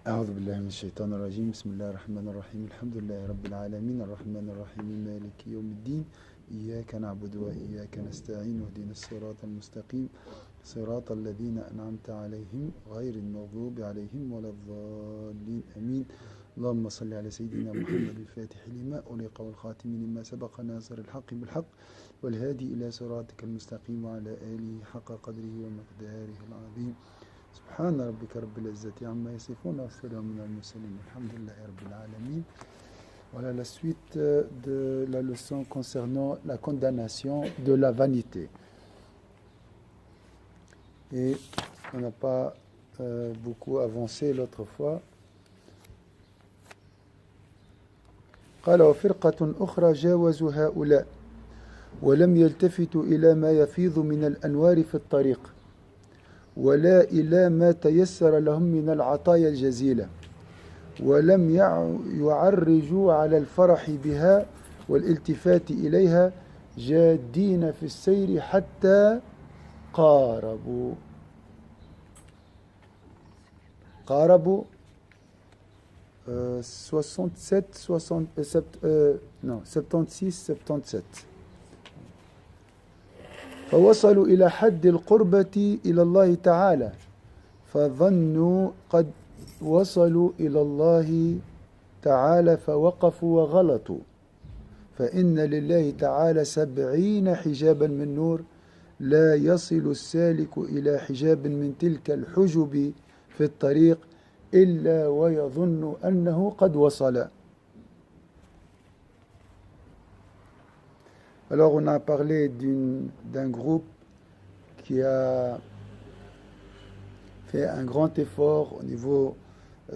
أعوذ بالله من الشيطان الرجيم. بسم الله الرحمن الرحيم. الحمد لله رب العالمين الرحمن الرحيم مالك يوم الدين. إياك نعبد وإياك نستعين واهدنا الصراط المستقيم صراط الذين أنعمت عليهم غير المغضوب عليهم ولا الضالين آمين. اللهم صل على سيدنا محمد الفاتح لما أغلق والخاتم لما سبق ناصر الحق بالحق والهادي إلى صراطك المستقيم وعلى آله حق قدره ومقداره العظيم. سبحان ربك رب العزة عما يصفون والسلام على المرسلين الحمد لله رب العالمين. Voilà la suite de la leçon concernant la condamnation de la vanité. Et on n'a pas beaucoup avancé l'autre fois. قال وفرقة أخرى جاوزوا هؤلاء ولم يلتفتوا إلى ما يفيض من الأنوار في الطريق ولا إلى ما تيسر لهم من العطايا الجزيلة ولم يعرجوا على الفرح بها والالتفات إليها جادين في السير حتى قاربوا 76 فوصلوا إلى حد القربة إلى الله تعالى فظنوا قد وصلوا إلى الله تعالى فوقفوا وغلطوا فإن لله تعالى 70 حجابا من نور لا يصل السالك إلى حجاب من تلك الحجب في الطريق إلا ويظن أنه قد وصل. Alors on a parlé d'un groupe qui a fait un grand effort au niveau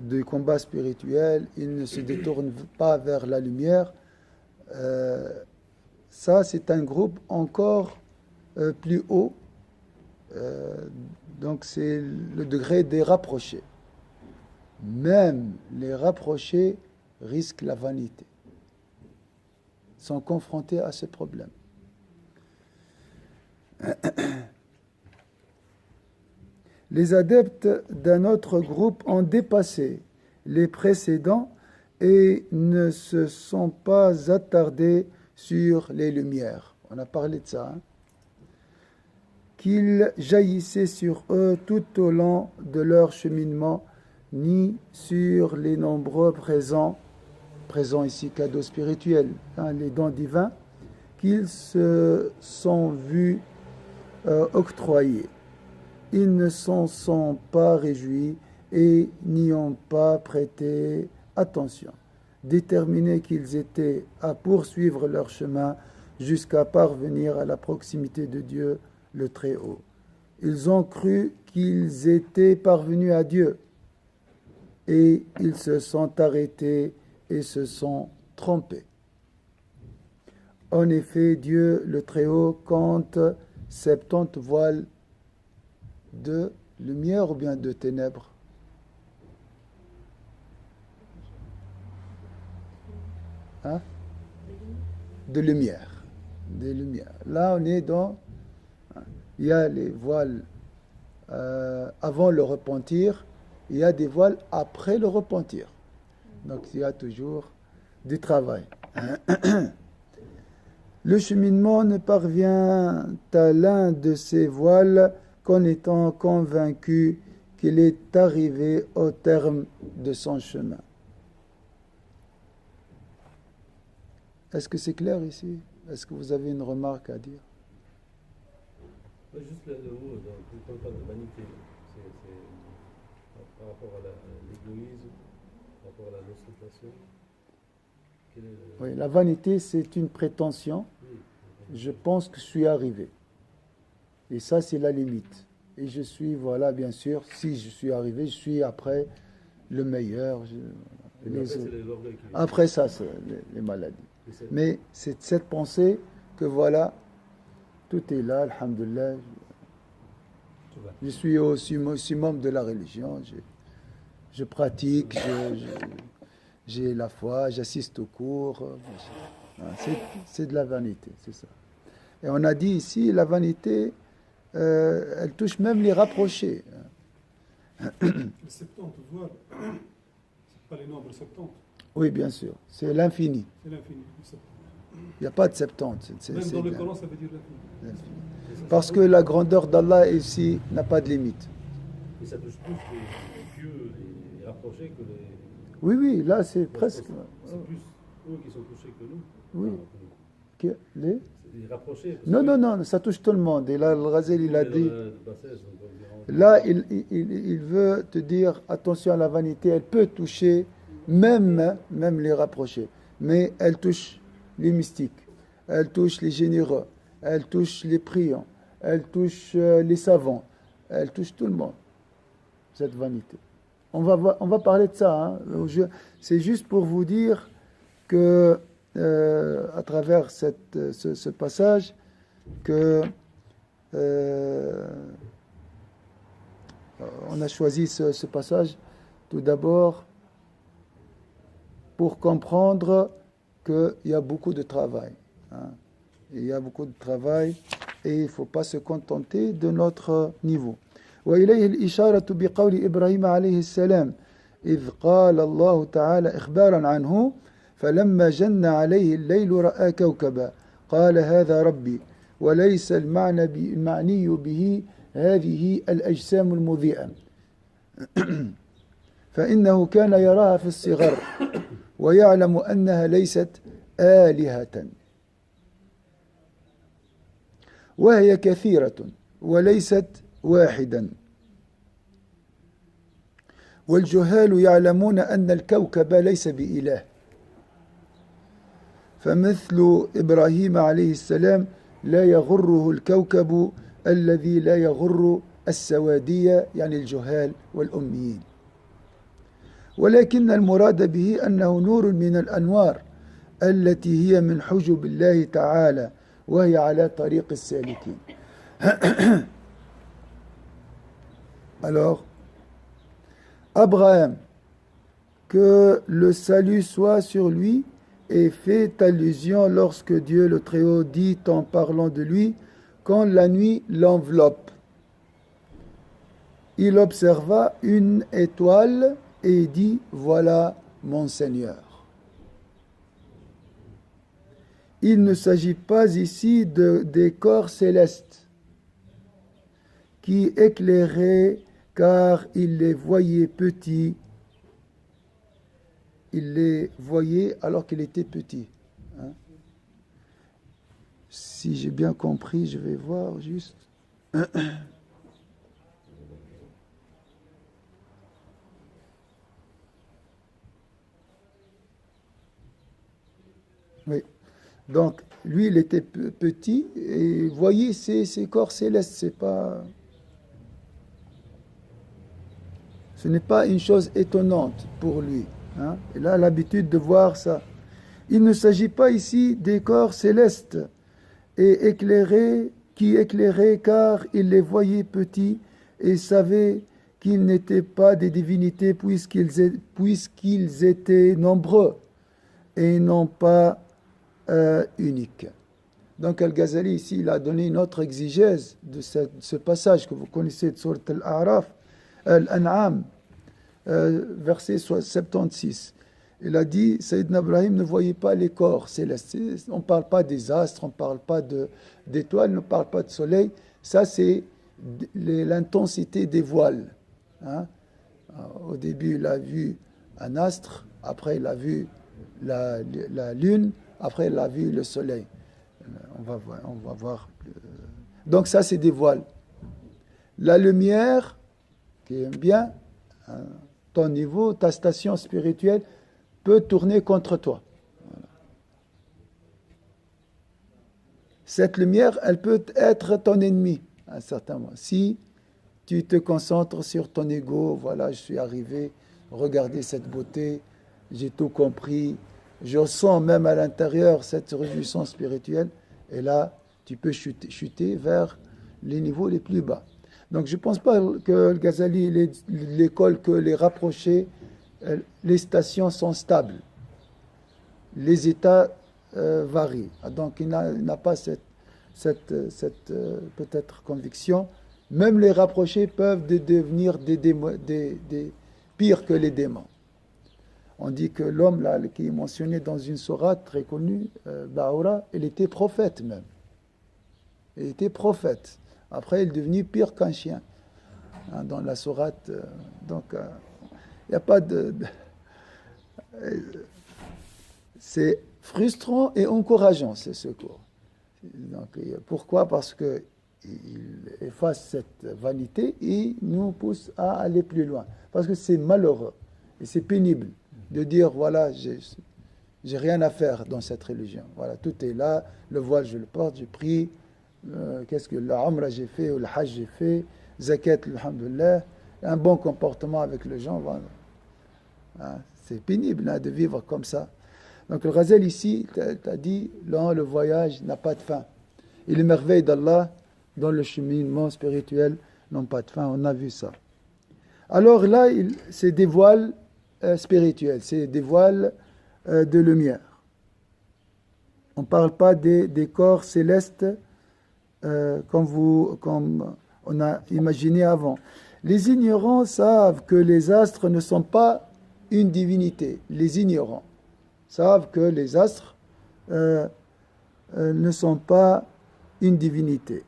du combat spirituel, il ne se détourne pas vers la lumière. Ça c'est un groupe encore plus haut, donc c'est le degré des rapprochés. Même les rapprochés risquent la vanité, sont confrontés à ce problème. Les adeptes d'un autre groupe ont dépassé les précédents et ne se sont pas attardés sur les lumières. On a parlé de ça. Qu'ils jaillissaient sur eux tout au long de leur cheminement, ni sur les nombreux présents ici, cadeaux spirituels, les dons divins, qu'ils se sont vus octroyer. Ils ne s'en sont pas réjouis et n'y ont pas prêté attention, déterminés qu'ils étaient à poursuivre leur chemin jusqu'à parvenir à la proximité de Dieu le Très-Haut. Ils ont cru qu'ils étaient parvenus à Dieu et ils se sont arrêtés et se sont trompés. En effet, Dieu le Très-Haut compte 70 voiles de lumière ou bien de ténèbres. Hein? De lumière. Des lumières. Là, on est dans... Il y a les voiles avant le repentir, il y a des voiles après le repentir. Donc, il y a toujours du travail. Le cheminement ne parvient à l'un de ces voiles qu'en étant convaincu qu'il est arrivé au terme de son chemin. Est-ce que c'est clair ici? Est-ce que vous avez une remarque à dire? Juste le mot, quand on parle de vanité, c'est par rapport à l'égoïsme, par rapport à la non-citation. Oui, la vanité, c'est une prétention. Je pense que je suis arrivé. Et ça, c'est la limite. Et je suis, voilà, bien sûr, si je suis arrivé, je suis après le meilleur. Après ça, c'est les maladies. Mais c'est cette pensée que voilà, tout est là, alhamdoulilah. Je suis au summum de la religion. Je pratique, j'ai la foi, j'assiste aux cours. C'est de la vanité, c'est ça. Et on a dit ici, la vanité, elle touche même les rapprochés. Les 70 voiles, pas les nombres 70. Oui, bien sûr. C'est l'infini. C'est l'infini. Il n'y a pas de 70. Même dans le Coran, ça veut dire l'infini. Parce que la grandeur d'Allah ici n'a pas de limite. Et ça touche plus les pieux, les rapprochés que les... Oui, oui, là c'est presque... C'est plus eux qui sont touchés que nous. Oui. Enfin, que nous. Les... Les rapprochés. Non, non, non, ça touche tout le monde. Et là, le Ghazali, il a dit... Là, Là, il veut te dire, attention à la vanité, elle peut toucher même les rapprochés. Mais elle touche les mystiques, elle touche les généreux, elle touche les priants, elle touche les savants, elle touche tout le monde, cette vanité. On va parler de ça. Hein. C'est juste pour vous dire que, à travers ce passage, que on a choisi ce passage tout d'abord pour comprendre qu'il y a beaucoup de travail. Hein. Il y a beaucoup de travail et il ne faut pas se contenter de notre niveau. وإليه الإشارة بقول إبراهيم عليه السلام إذ قال الله تعالى إخبارا عنه فلما جن عليه الليل رأى كوكبا قال هذا ربي وليس المعني به هذه الأجسام المضيئة فإنه كان يراها في الصغر ويعلم أنها ليست آلهة وهي كثيرة وليست واحدا والجهال يعلمون أن الكوكب ليس بإله فمثل إبراهيم عليه السلام لا يغره الكوكب الذي لا يغر السوادية يعني الجهال والأميين ولكن المراد به أنه نور من الأنوار التي هي من حجب الله تعالى وهي على طريق السالكين. Alors, Abraham, que le salut soit sur lui, et fait allusion lorsque Dieu le Très-Haut dit en parlant de lui, quand la nuit l'enveloppe. Il observa une étoile et dit, voilà mon Seigneur. Il ne s'agit pas ici des corps célestes qui éclairaient car il les voyait petits. Il les voyait alors qu'il était petit. Hein? Si j'ai bien compris, je vais voir juste. Oui. Donc, lui, il était petit et voyez ces corps célestes, c'est pas... Ce n'est pas une chose étonnante pour lui. Hein? Il a l'habitude de voir ça. Il ne s'agit pas ici des corps célestes et qui éclairaient car il les voyait petits et savait qu'ils n'étaient pas des divinités puisqu'ils étaient nombreux et non pas uniques. Donc Al-Ghazali ici, il a donné une autre exégèse de ce passage que vous connaissez de Surat Al-A'raf, Al-An'am, verset 76. Il a dit, Sayyidina Ibrahim ne voyait pas les corps célestes. On ne parle pas des astres, on ne parle pas d'étoiles, on ne parle pas de soleil. Ça, c'est l'intensité des voiles. Hein? Au début, il a vu un astre, après il a vu la lune, après il a vu le soleil. On va voir. Donc ça, c'est des voiles. La lumière, qui aime bien, hein, ton niveau, ta station spirituelle, peut tourner contre toi. Voilà. Cette lumière, elle peut être ton ennemi à un certain moment. Si tu te concentres sur ton ego, voilà, je suis arrivé, regardez cette beauté, j'ai tout compris, je sens même à l'intérieur cette réjouissance spirituelle, et là, tu peux chuter vers les niveaux les plus bas. Donc je ne pense pas que le Ghazali, l'école, que les rapprochés, les stations sont stables. Les états varient. Donc il n'a pas cette peut-être conviction. Même les rapprochés peuvent devenir des pires que les démons. On dit que l'homme là, qui est mentionné dans une sourate très connue, Baoura, il était prophète même. Il était prophète. Après, il est devenu pire qu'un chien. Hein, dans la sourate. Donc, il n'y a pas de... C'est frustrant et encourageant, ce cours. Donc, pourquoi? Parce qu'il efface cette vanité et nous pousse à aller plus loin. Parce que c'est malheureux et c'est pénible de dire, voilà, j'ai rien à faire dans cette religion. Voilà, tout est là, le voile je le porte, je prie, qu'est-ce que la Umrah j'ai fait ou le Hajj j'ai fait, zakat, alhamdoulilah, un bon comportement avec les gens, voilà. Hein, c'est pénible hein, de vivre comme ça. Donc le Ghazali ici t'a dit, non, le voyage n'a pas de fin. Et les merveilles d'Allah dans le cheminement spirituel n'ont pas de fin, on a vu ça. Alors là, c'est des voiles spirituels, c'est des voiles de lumière. On ne parle pas des corps célestes comme on a imaginé avant. Les ignorants savent que les astres ne sont pas une divinité. Les ignorants savent que les astres ne sont pas une divinité.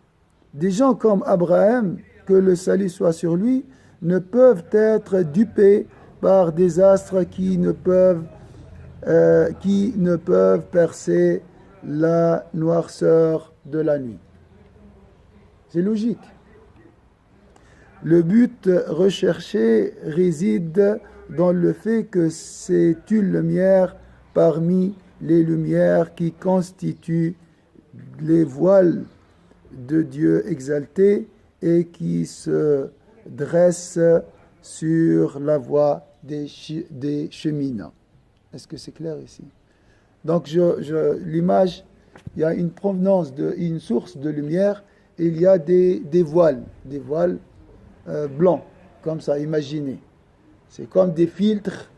Des gens comme Abraham, que le salut soit sur lui, ne peuvent être dupés par des astres qui ne peuvent percer la noirceur de la nuit. C'est logique. Le but recherché réside dans le fait que c'est une lumière parmi les lumières qui constituent les voiles de Dieu exalté et qui se dressent sur la voie des cheminants. Est-ce que c'est clair ici? Donc l'image, il y a une provenance, une source de lumière, et il y a des voiles blancs, comme ça, imaginez. C'est comme des filtres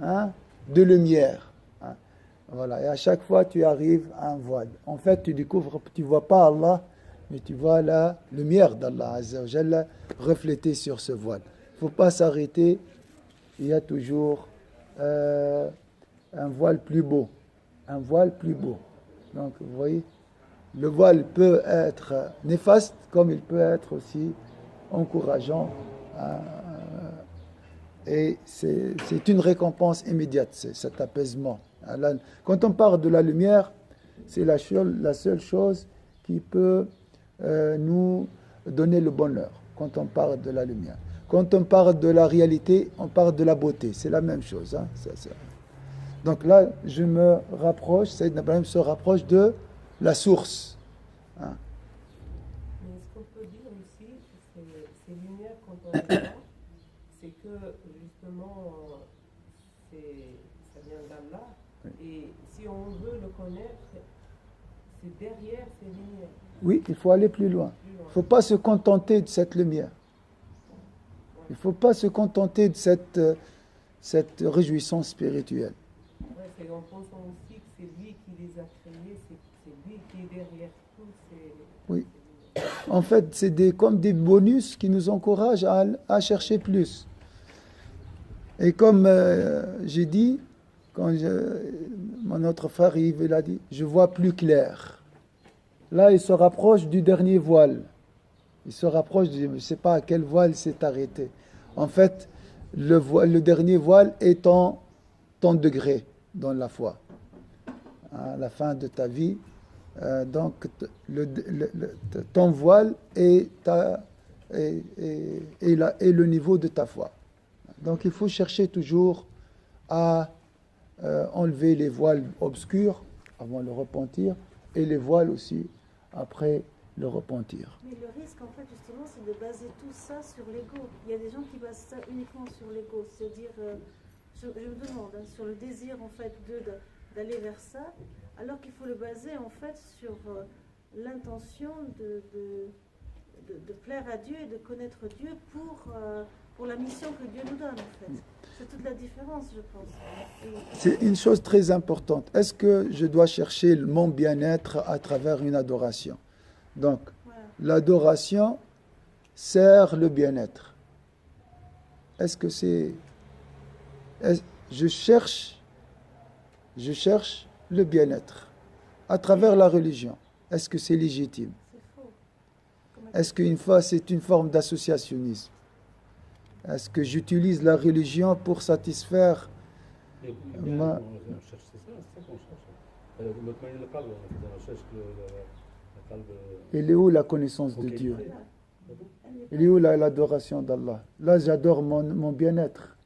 hein, de lumière. Hein. Voilà. Et à chaque fois, tu arrives à un voile. En fait, tu découvres, tu ne vois pas Allah, mais tu vois la lumière d'Allah Azza wa Jalla reflétée sur ce voile. Il ne faut pas s'arrêter. Il y a toujours un voile plus beau. Un voile plus beau. Donc, vous voyez, le voile peut être néfaste comme il peut être aussi encourageant. Et c'est une récompense immédiate, cet apaisement. Quand on parle de la lumière, c'est la seule chose qui peut nous donner le bonheur, quand on parle de la lumière. Quand on parle de la réalité, on parle de la beauté. C'est la même chose. Hein. Donc là, je me rapproche, Sayyidina Ibrahim se rapproche de la source. Hein. Mais ce qu'on peut dire aussi, ces lumières, quand on les voit, c'est que justement, ça vient d'Allah. Oui. Et si on veut le connaître, c'est derrière ces lumières. Oui, il faut aller plus loin. Il ne faut pas se contenter de cette lumière. Il ne faut pas se contenter de cette réjouissance spirituelle. Ouais, c'est en pensant aussi que c'est lui qui les a créés, c'est lui qui est derrière tout. Oui. En fait, c'est comme des bonus qui nous encouragent à chercher plus. Et comme j'ai dit, quand mon autre frère Yves il a dit, je vois plus clair. Là, il se rapproche du dernier voile. Il se rapproche, je ne sais pas à quel voile il s'est arrêté. En fait, le dernier voile est ton degré dans la foi. À la fin de ta vie, donc ton voile est le niveau de ta foi. Donc il faut chercher toujours à enlever les voiles obscurs avant le repentir et les voiles aussi après le repentir. Mais le risque, en fait, justement, c'est de baser tout ça sur l'ego. Il y a des gens qui basent ça uniquement sur l'ego, c'est-à-dire, je me demande, hein, sur le désir, en fait, d'aller vers ça, alors qu'il faut le baser, en fait, sur l'intention de plaire à Dieu et de connaître Dieu pour la mission que Dieu nous donne, en fait. C'est toute la différence, je pense. C'est une chose très importante. Est-ce que je dois chercher mon bien-être à travers une adoration? Donc, voilà. L'adoration sert le bien-être. Est-ce que c'est... je cherche le bien-être à travers la religion. Est-ce que c'est légitime? C'est faux. Est-ce qu'une fois c'est une forme d'associationnisme? Est-ce que j'utilise la religion pour satisfaire Et Ma- on cherche, c'est ça qu'on cherche. Notre moyen de parler, on cherche le qalb. il est où la connaissance de Dieu? Il est où l'adoration d'Allah? Là, j'adore mon bien-être.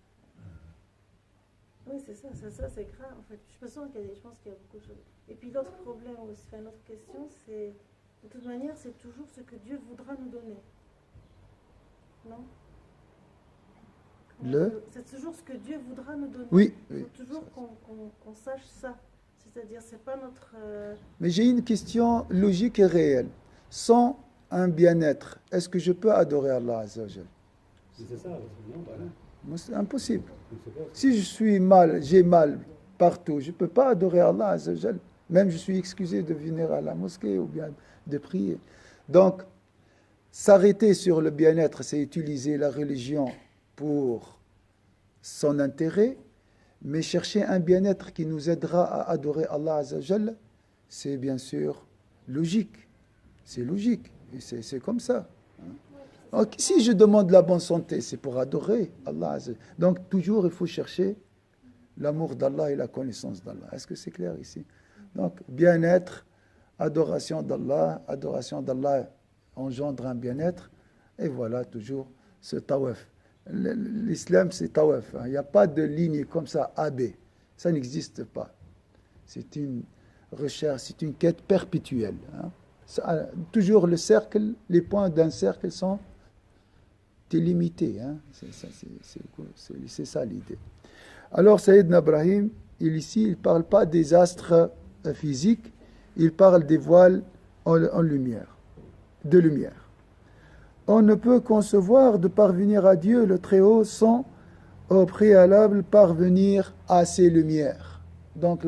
Oui, c'est ça, c'est grave en fait. Je pense qu'il y a beaucoup de choses. Et puis l'autre problème aussi, enfin, l'autre question, c'est de toute manière, c'est toujours ce que Dieu voudra nous donner. Non? C'est toujours ce que Dieu voudra nous donner. Oui, Il oui. faut toujours qu'on sache ça. C'est-à-dire, c'est pas notre. Mais j'ai une question logique et réelle. Sans un bien-être, est-ce que je peux adorer Allah Azza wa Jal? C'est ça, non, bah non. Moi, c'est impossible. C'est pas- Si je suis mal, j'ai mal partout, je ne peux pas adorer Allah Azza wa Jal. Même je suis excusé de venir à la mosquée ou bien de prier. Donc, s'arrêter sur le bien-être, c'est utiliser la religion pour son intérêt, mais chercher un bien-être qui nous aidera à adorer Allah Azza wa Jal, c'est bien sûr logique. C'est logique. Et c'est comme ça. Donc, si je demande la bonne santé, c'est pour adorer Allah Azza wa Jal. Donc, toujours, il faut chercher l'amour d'Allah et la connaissance d'Allah. Est-ce que c'est clair ici? Donc, bien-être, adoration d'Allah engendre un bien-être, et voilà toujours ce tawaf. L'islam, c'est tawaf. Il n'y a pas de ligne comme ça, AB. Ça n'existe pas. C'est une recherche, c'est une quête perpétuelle. Toujours le cercle, les points d'un cercle sont délimités. C'est ça l'idée. Alors, Sayyidina Ibrahim, ici, il ne parle pas des astres physiques, il parle des voiles en lumière, de lumière. On ne peut concevoir de parvenir à Dieu le Très-Haut sans au préalable parvenir à ses lumières. Donc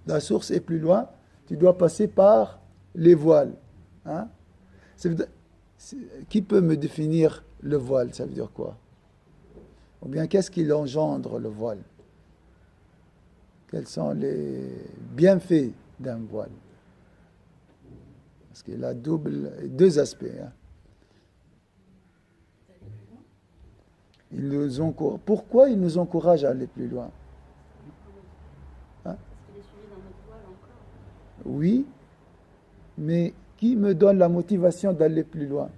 la source est plus loin, tu dois passer par les voiles. Qui peut me définir le voile? Ça veut dire quoi? Ou bien qu'est-ce qui engendre le voile? Quels sont les bienfaits d'un voile? Parce qu'il a deux aspects. Pourquoi il nous encourage à aller plus loin? Parce qu'il est suivi dans notre voile encore. Oui, mais qui me donne la motivation d'aller plus loin?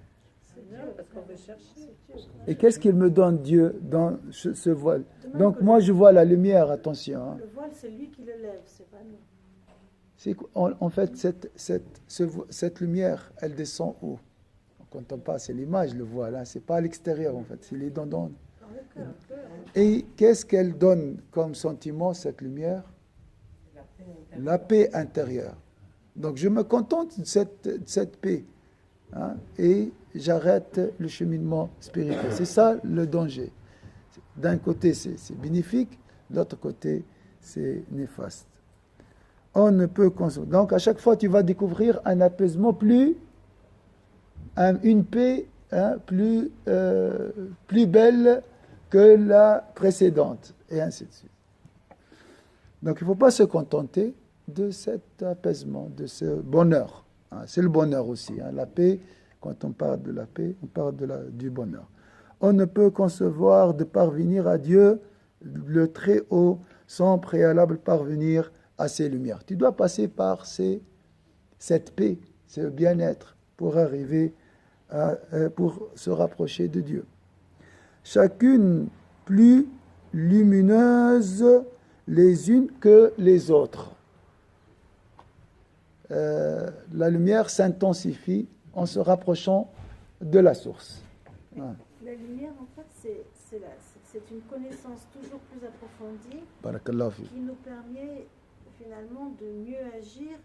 C'est Dieu, parce qu'on veut chercher. Et qu'est-ce qu'il me donne Dieu dans ce voile? Donc moi je vois la lumière, attention. Le voile, c'est lui qui le lève, c'est pas nous. En fait, cette lumière, elle descend où? Quand on passe, c'est l'image, le voile, c'est pas à l'extérieur en fait, c'est les dents. Dans le cœur. Et qu'est-ce qu'elle donne comme sentiment, cette lumière? La paix intérieure. Donc je me contente de cette paix. Et j'arrête le cheminement spirituel. C'est ça le danger. D'un côté, c'est bénéfique, de l'autre côté, c'est néfaste. On ne peut concevoir. Donc à chaque fois, tu vas découvrir un apaisement une paix plus belle que la précédente, et ainsi de suite. Donc il ne faut pas se contenter de cet apaisement, de ce bonheur. C'est le bonheur aussi. La paix, quand on parle de la paix, on parle du bonheur. On ne peut concevoir de parvenir à Dieu, le Très-Haut, sans préalable parvenir à ses lumières. Tu dois passer par cette paix, ce bien-être, pour arriver pour se rapprocher de Dieu. Chacune plus lumineuse les unes que les autres. La lumière s'intensifie en se rapprochant de la source. La lumière, en fait, c'est une connaissance toujours plus approfondie Barakallahu fi. qui nous permet finalement de mieux agir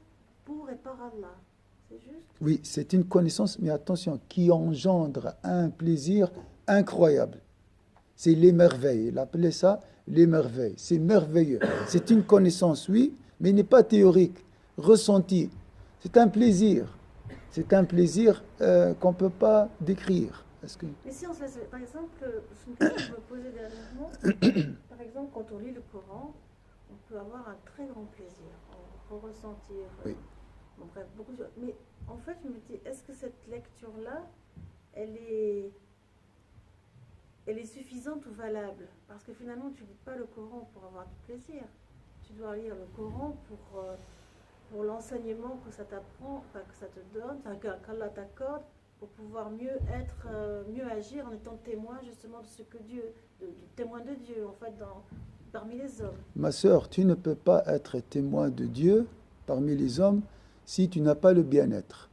pour et par Allah. C'est juste? Oui, c'est une connaissance, mais attention, qui engendre un plaisir incroyable. C'est les merveilles. Il appelait ça les merveilles. C'est merveilleux. C'est une connaissance, oui, mais il n'est pas théorique, ressenti. C'est un plaisir. C'est un plaisir qu'on ne peut pas décrire. Mais si on se laisse, par exemple, c'est une question que je me posais dernièrement, par exemple, quand on lit le Coran, on peut avoir un très grand plaisir, on peut ressentir. Oui. Bon, bref, beaucoup de choses. Mais en fait, je me dis, est-ce que cette lecture-là, elle est suffisante ou valable? Parce que finalement, tu ne lis pas le Coran pour avoir du plaisir. Tu dois lire le Coran pour l'enseignement que ça t'apprend, enfin, que ça te donne, enfin, qu'Allah t'accorde, pour pouvoir mieux agir en étant témoin justement de ce que Dieu, du témoin de Dieu, en fait, parmi les hommes. Ma sœur, tu ne peux pas être témoin de Dieu parmi les hommes si tu n'as pas le bien-être.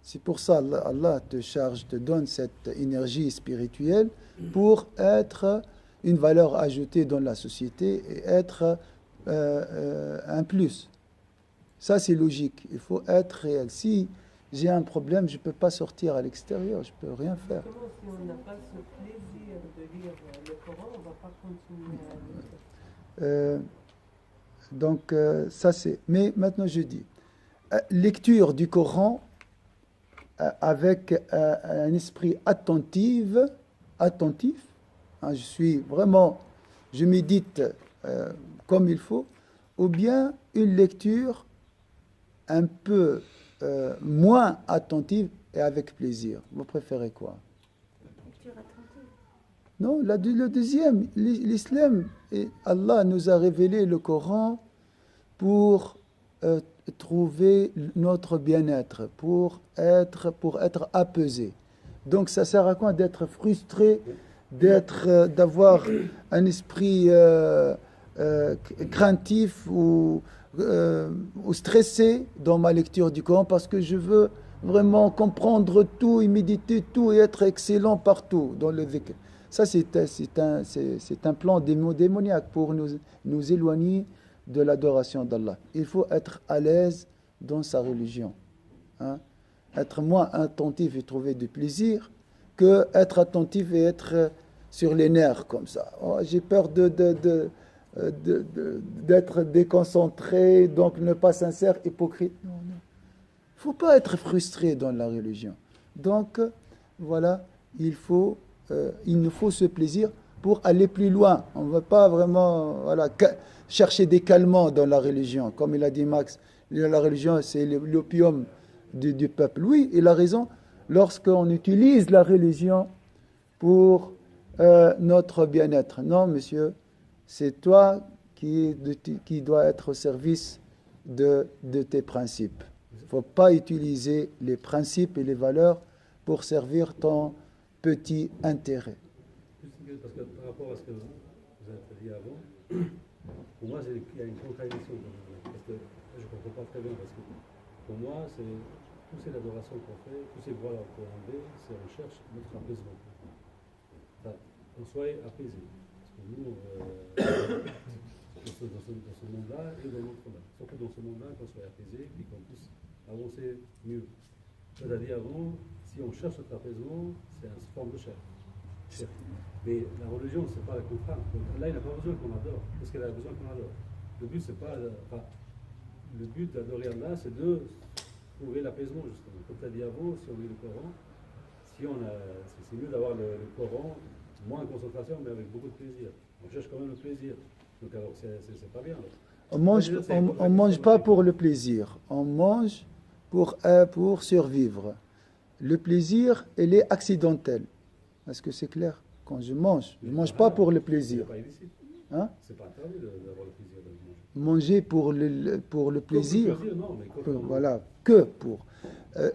C'est pour ça Allah te charge, te donne cette énergie spirituelle pour être une valeur ajoutée dans la société et être un plus. Ça, c'est logique. Il faut être réel. Si j'ai un problème, je ne peux pas sortir à l'extérieur, je ne peux rien faire. Comment si on n'a pas ce plaisir de lire le Coran, on ne va pas continuer à lire. Donc, ça c'est... Mais maintenant, je dis, lecture du Coran avec un esprit attentif, hein, je médite comme il faut, ou bien une lecture un peu moins attentive et avec plaisir. Vous préférez quoi? Lecture attentive. Non, le deuxième, l'islam, et Allah nous a révélé le Coran pour trouver notre bien-être, pour être apaisé. Donc ça sert à quoi d'être frustré, d'avoir un esprit craintif ou stressé dans ma lecture du Coran parce que je veux vraiment comprendre tout et méditer tout et être excellent partout dans le dhikr. Ça, c'est un plan démoniaque pour nous éloigner de l'adoration d'Allah. Il faut être à l'aise dans sa religion. Hein? Être moins attentif et trouver du plaisir que être attentif et être sur les nerfs comme ça. Oh, j'ai peur d'être déconcentré, donc ne pas sincère, hypocrite. Non, non. Il ne faut pas être frustré dans la religion. Donc, voilà, il nous faut ce plaisir pour aller plus loin. On ne va pas vraiment chercher des calmants dans la religion. Comme il a dit Max, la religion, c'est l'opium du peuple. Oui, il a raison. Lorsqu'on utilise la religion pour notre bien-être. Non, monsieur, c'est toi qui dois être au service de tes principes. Il ne faut pas utiliser les principes et les valeurs pour servir ton petit intérêt. Parce que par rapport à ce que vous avez dit avant, pour moi, il y a une contradiction. Parce que je ne comprends pas très bien. Parce que pour moi, toutes ces adorations qu'on fait, tous ces voiles qu'on enlève, c'est on cherche notre apaisement. Enfin, qu'on soit apaisé. Parce que nous, dans ce monde-là et dans l'autre-là. Surtout dans ce monde-là, qu'on soit apaisé et qu'on puisse avancer mieux. C'est-à-dire avant, si on cherche notre apaisement, c'est une forme de chair. Mais la religion, c'est pas la contrainte. Là, il n'a pas besoin qu'on adore, parce qu'elle a besoin qu'on adore. Le but, c'est pas. Le but d'adorer Allah, c'est de trouver l'apaisement, justement. Comme tu as dit avant, si on lit le Coran, c'est mieux d'avoir le Coran, moins de concentration, mais avec beaucoup de plaisir. On cherche quand même le plaisir. Donc, alors, c'est pas bien. On mange pas pour le plaisir. On mange pour survivre. Le plaisir, il est accidentel. Est-ce que c'est clair? Quand je mange pas pour le plaisir. Hein? C'est pas interdit d'avoir le plaisir de Manger manger. pour le plaisir. Non, mais Voilà, que pour.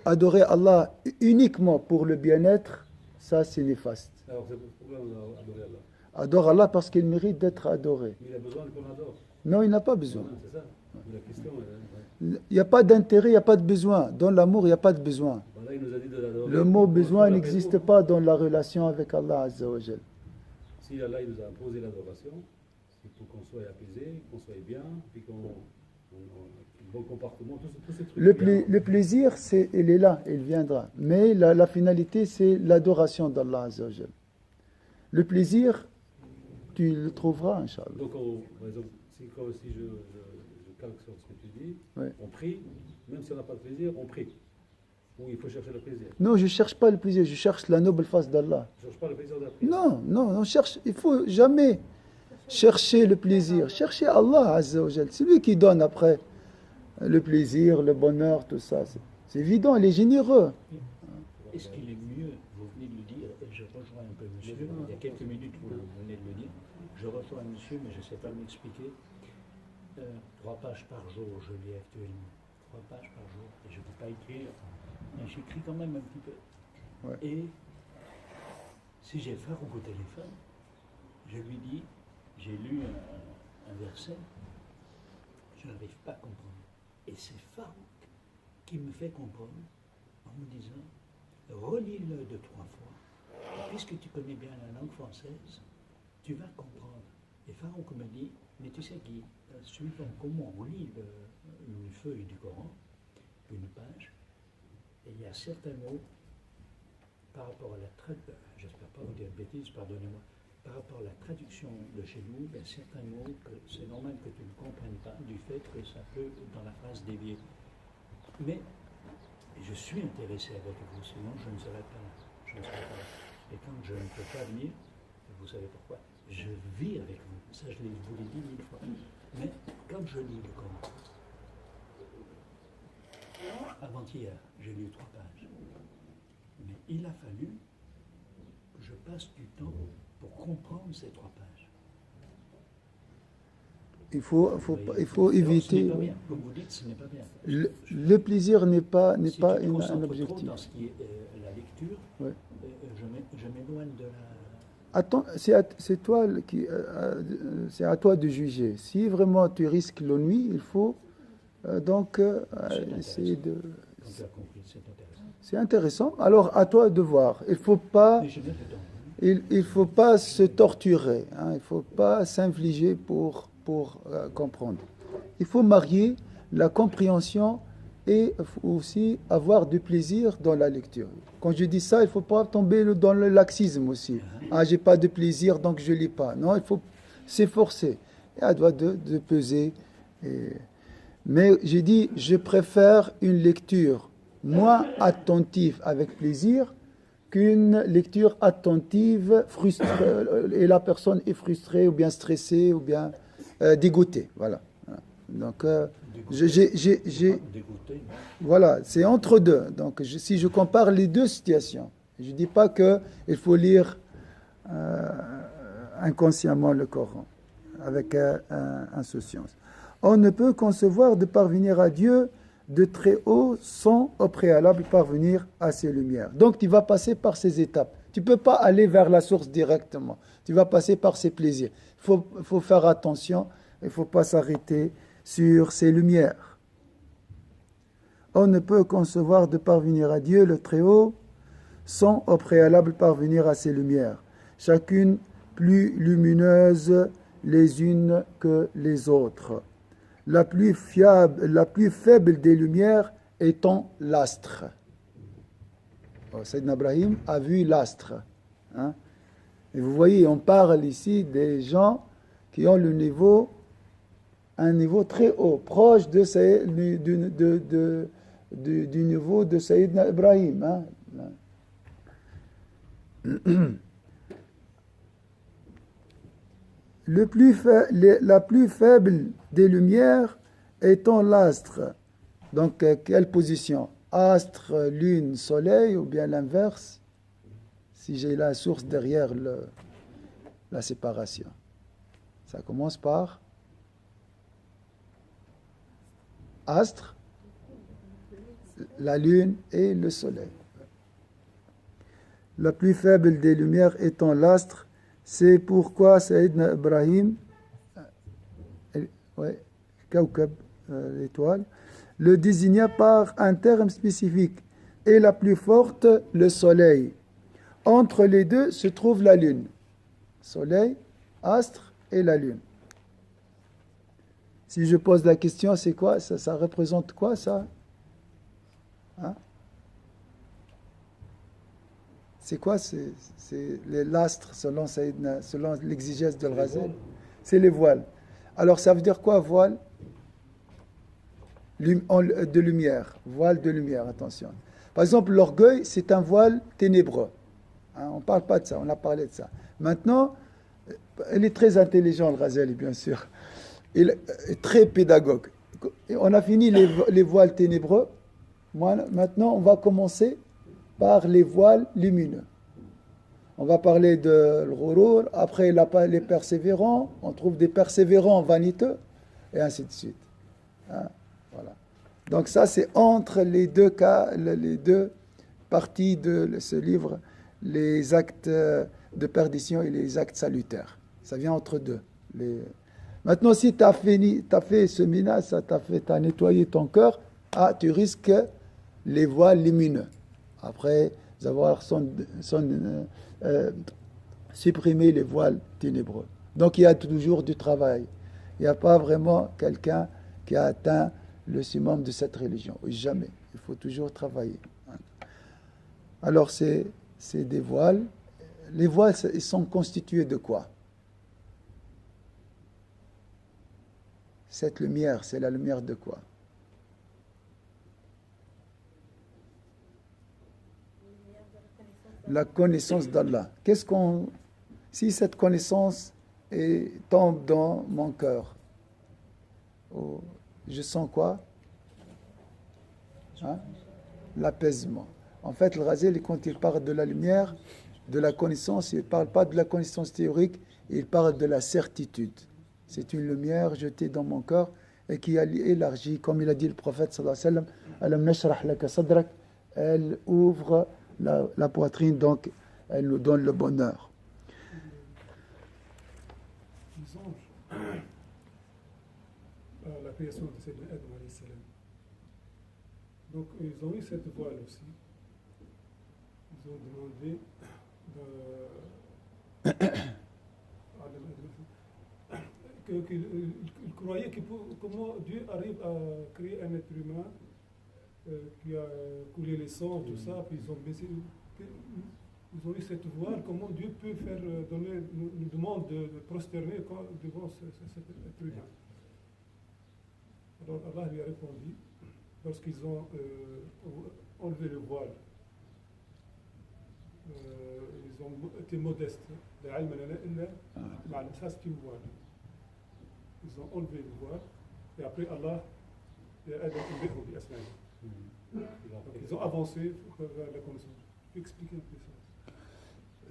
Adorer Allah uniquement pour le bien-être, ça c'est néfaste. Alors, pourquoi on a adoré Allah? Adore Allah parce qu'il mérite d'être adoré. Mais il a besoin qu'on adore. Non, il n'a pas besoin. Non, c'est ça. La question, Il n'y a pas d'intérêt, il n'y a pas de besoin. Dans l'amour, il n'y a pas de besoin. voilà, il nous a dit de l'adorer. Le mot besoin n'existe pas dans la relation avec Allah Azza wa Jal. Si Allah il nous a imposé l'adoration, c'est pour qu'on soit apaisé, qu'on soit bien, puis qu'on bon comportement, tous ces trucs. Le plaisir, il est là, il viendra. Mais la finalité, c'est l'adoration d'Allah Azza wa Jal. Le plaisir, tu le trouveras, Inch'Allah. Donc, par exemple, si je calque sur ce que tu dis, Ouais. on prie, même si on n'a pas de plaisir, on prie. Ou il faut chercher le plaisir. Non, je ne cherche pas le plaisir, je cherche la noble face d'Allah. Je ne cherche pas le plaisir de la prière. Non, on cherche, il faut jamais chercher le plaisir, chercher Allah Azza wa Jal. C'est lui qui donne après le plaisir, le bonheur, tout ça. C'est évident, il est généreux. Est-ce qu'il est mieux, vous venez de le dire, et je rejoins un peu monsieur, il y a quelques minutes vous venez de le dire, je rejoins monsieur, mais je ne sais pas m'expliquer. 3 pages par jour, je lis actuellement. 3 pages par jour, et je ne peux pas écrire, mais j'écris quand même un petit peu. Ouais. Et si j'ai Farouk au téléphone, je lui dis, j'ai lu un verset, je n'arrive pas à comprendre. Et c'est Farouk qui me fait comprendre en me disant, relis-le 2-3 fois. Et puisque tu connais bien la langue française, tu vas comprendre. Et Farouk me dit, mais tu sais Guy, suivant comment on lit une feuille du Coran, une page, et il y a certains mots, par rapport à la traduction, j'espère pas vous dire de bêtises, pardonnez-moi, par rapport à la traduction de chez nous, il y a certains mots que c'est normal que tu ne comprennes pas, du fait que ça peut, dans la phrase, dévier. Mais je suis intéressé avec vous, sinon je ne serais pas là. Je ne serais pas là. Et quand je ne peux pas venir, vous savez pourquoi, je vis avec vous. Ça, je vous l'ai dit 1000 fois. Mais quand je lis le Coran, avant-hier, j'ai lu 3 pages. Mais il a fallu que je passe du temps pour comprendre ces 3 pages. Il faut éviter. Ce n'est pas bien. Comme vous dites, ce n'est pas bien. Le plaisir n'est pas Si tu te un concentres objectif. trop dans ce qui est la lecture, Ouais. je m'éloigne de la... Attends, c'est toi c'est à toi de juger. Si vraiment tu risques l'ennui, il faut essayer de. Quand tu as compris, c'est intéressant. C'est intéressant. Alors à toi de voir. Il faut pas. Mais je mets dedans. Il faut pas se torturer. Hein. Il faut pas s'infliger pour comprendre. Il faut marier la compréhension et aussi avoir du plaisir dans la lecture. Quand je dis ça, il ne faut pas tomber dans le laxisme aussi. Ah, j'ai pas de plaisir, donc je lis pas. Non, il faut s'efforcer. Et à toi de peser. Mais j'ai dit, je préfère une lecture moins attentive avec plaisir qu'une lecture attentive frustrée, et la personne est frustrée ou bien stressée ou bien dégoûtée. Voilà. Donc, Dégoûté, voilà, c'est entre deux. Donc, si je compare les deux situations, je ne dis pas qu'il faut lire inconsciemment le Coran, avec insouciance. On ne peut concevoir de parvenir à Dieu de très haut sans au préalable parvenir à ses lumières. Donc, tu vas passer par ces étapes. Tu ne peux pas aller vers la source directement. Tu vas passer par ses plaisirs. Il faut faire attention. Il ne faut pas s'arrêter sur ses lumières. On ne peut concevoir de parvenir à Dieu le Très-Haut sans au préalable parvenir à ses lumières, chacune plus lumineuse les unes que les autres. La plus faible des lumières étant l'astre. Sayyidina Ibrahim a vu l'astre. Hein? Et vous voyez, on parle ici des gens qui ont un niveau très haut, proche du niveau de Sayyidina Ibrahim. Hein? La plus faible des lumières étant l'astre. Donc, quelle position? Astre, lune, soleil, ou bien l'inverse, si j'ai la source derrière la séparation. Ça commence par astre, la lune et le soleil. La plus faible des lumières étant l'astre, c'est pourquoi Sayyidina Ibrahim, Kawkab, l'étoile, le désigna par un terme spécifique, et la plus forte, le soleil. Entre les deux se trouve la lune. Soleil, astre et la lune. Si je pose la question, c'est quoi? Ça représente quoi, ça? Hein? C'est quoi? C'est l'astre selon l'exigence de Al-Ghazali. C'est les voiles. Alors, ça veut dire quoi, voile? De lumière. Voile de lumière, attention. Par exemple, l'orgueil, c'est un voile ténébreux. Hein, on ne parle pas de ça, on a parlé de ça. Maintenant, Il est très intelligent, le Ghazali, bien sûr. Il est très pédagogue. Et on a fini les voiles ténébreux. Maintenant, on va commencer par les voiles lumineux. On va parler de l'ghurur, après les persévérants, on trouve des persévérants vaniteux, et ainsi de suite. Hein, voilà. Donc ça, c'est entre les deux cas, les deux parties de ce livre, les actes de perdition et les actes salutaires. Ça vient entre deux. Maintenant, si tu as fait ce minage, tu as nettoyé ton cœur, tu risques les voiles lumineux. Après avoir supprimé les voiles ténébreux. Donc il y a toujours du travail. Il n'y a pas vraiment quelqu'un qui a atteint le summum de cette religion. Jamais. Il faut toujours travailler. Alors c'est des voiles. Les voiles, ils sont constitués de quoi? Cette lumière, c'est la lumière de quoi? La connaissance d'Allah. Si cette connaissance tombe dans mon cœur, je sens quoi? Hein? L'apaisement. En fait, le Ghazali, quand il parle de la lumière, de la connaissance, il ne parle pas de la connaissance théorique, il parle de la certitude. C'est une lumière jetée dans mon cœur et qui a élargi, comme il a dit le prophète sallallahu alayhi wa sallam, Alam nashrah laka sadrak, elle ouvre la poitrine, donc elle nous donne le bonheur. Les anges, la création de Sayyidina Adam alayhi salam. Donc ils ont eu cette voile aussi. Ils ont demandé qu'ils croyaient comment Dieu arrive à créer un être humain qui a coulé les sangs, tout ça, puis ils ont baissé. Ils ont eu cette voile, comment Dieu peut faire nous demande de prosterner devant cet être humain. Alors Allah lui a répondu, lorsqu'ils ont enlevé le voile, ils ont été modestes. Ça c'est une voile. Ils ont enlevé le voile, et après Allah ils ont avancé vers la connaissance. Tu peux expliquer un peu ça?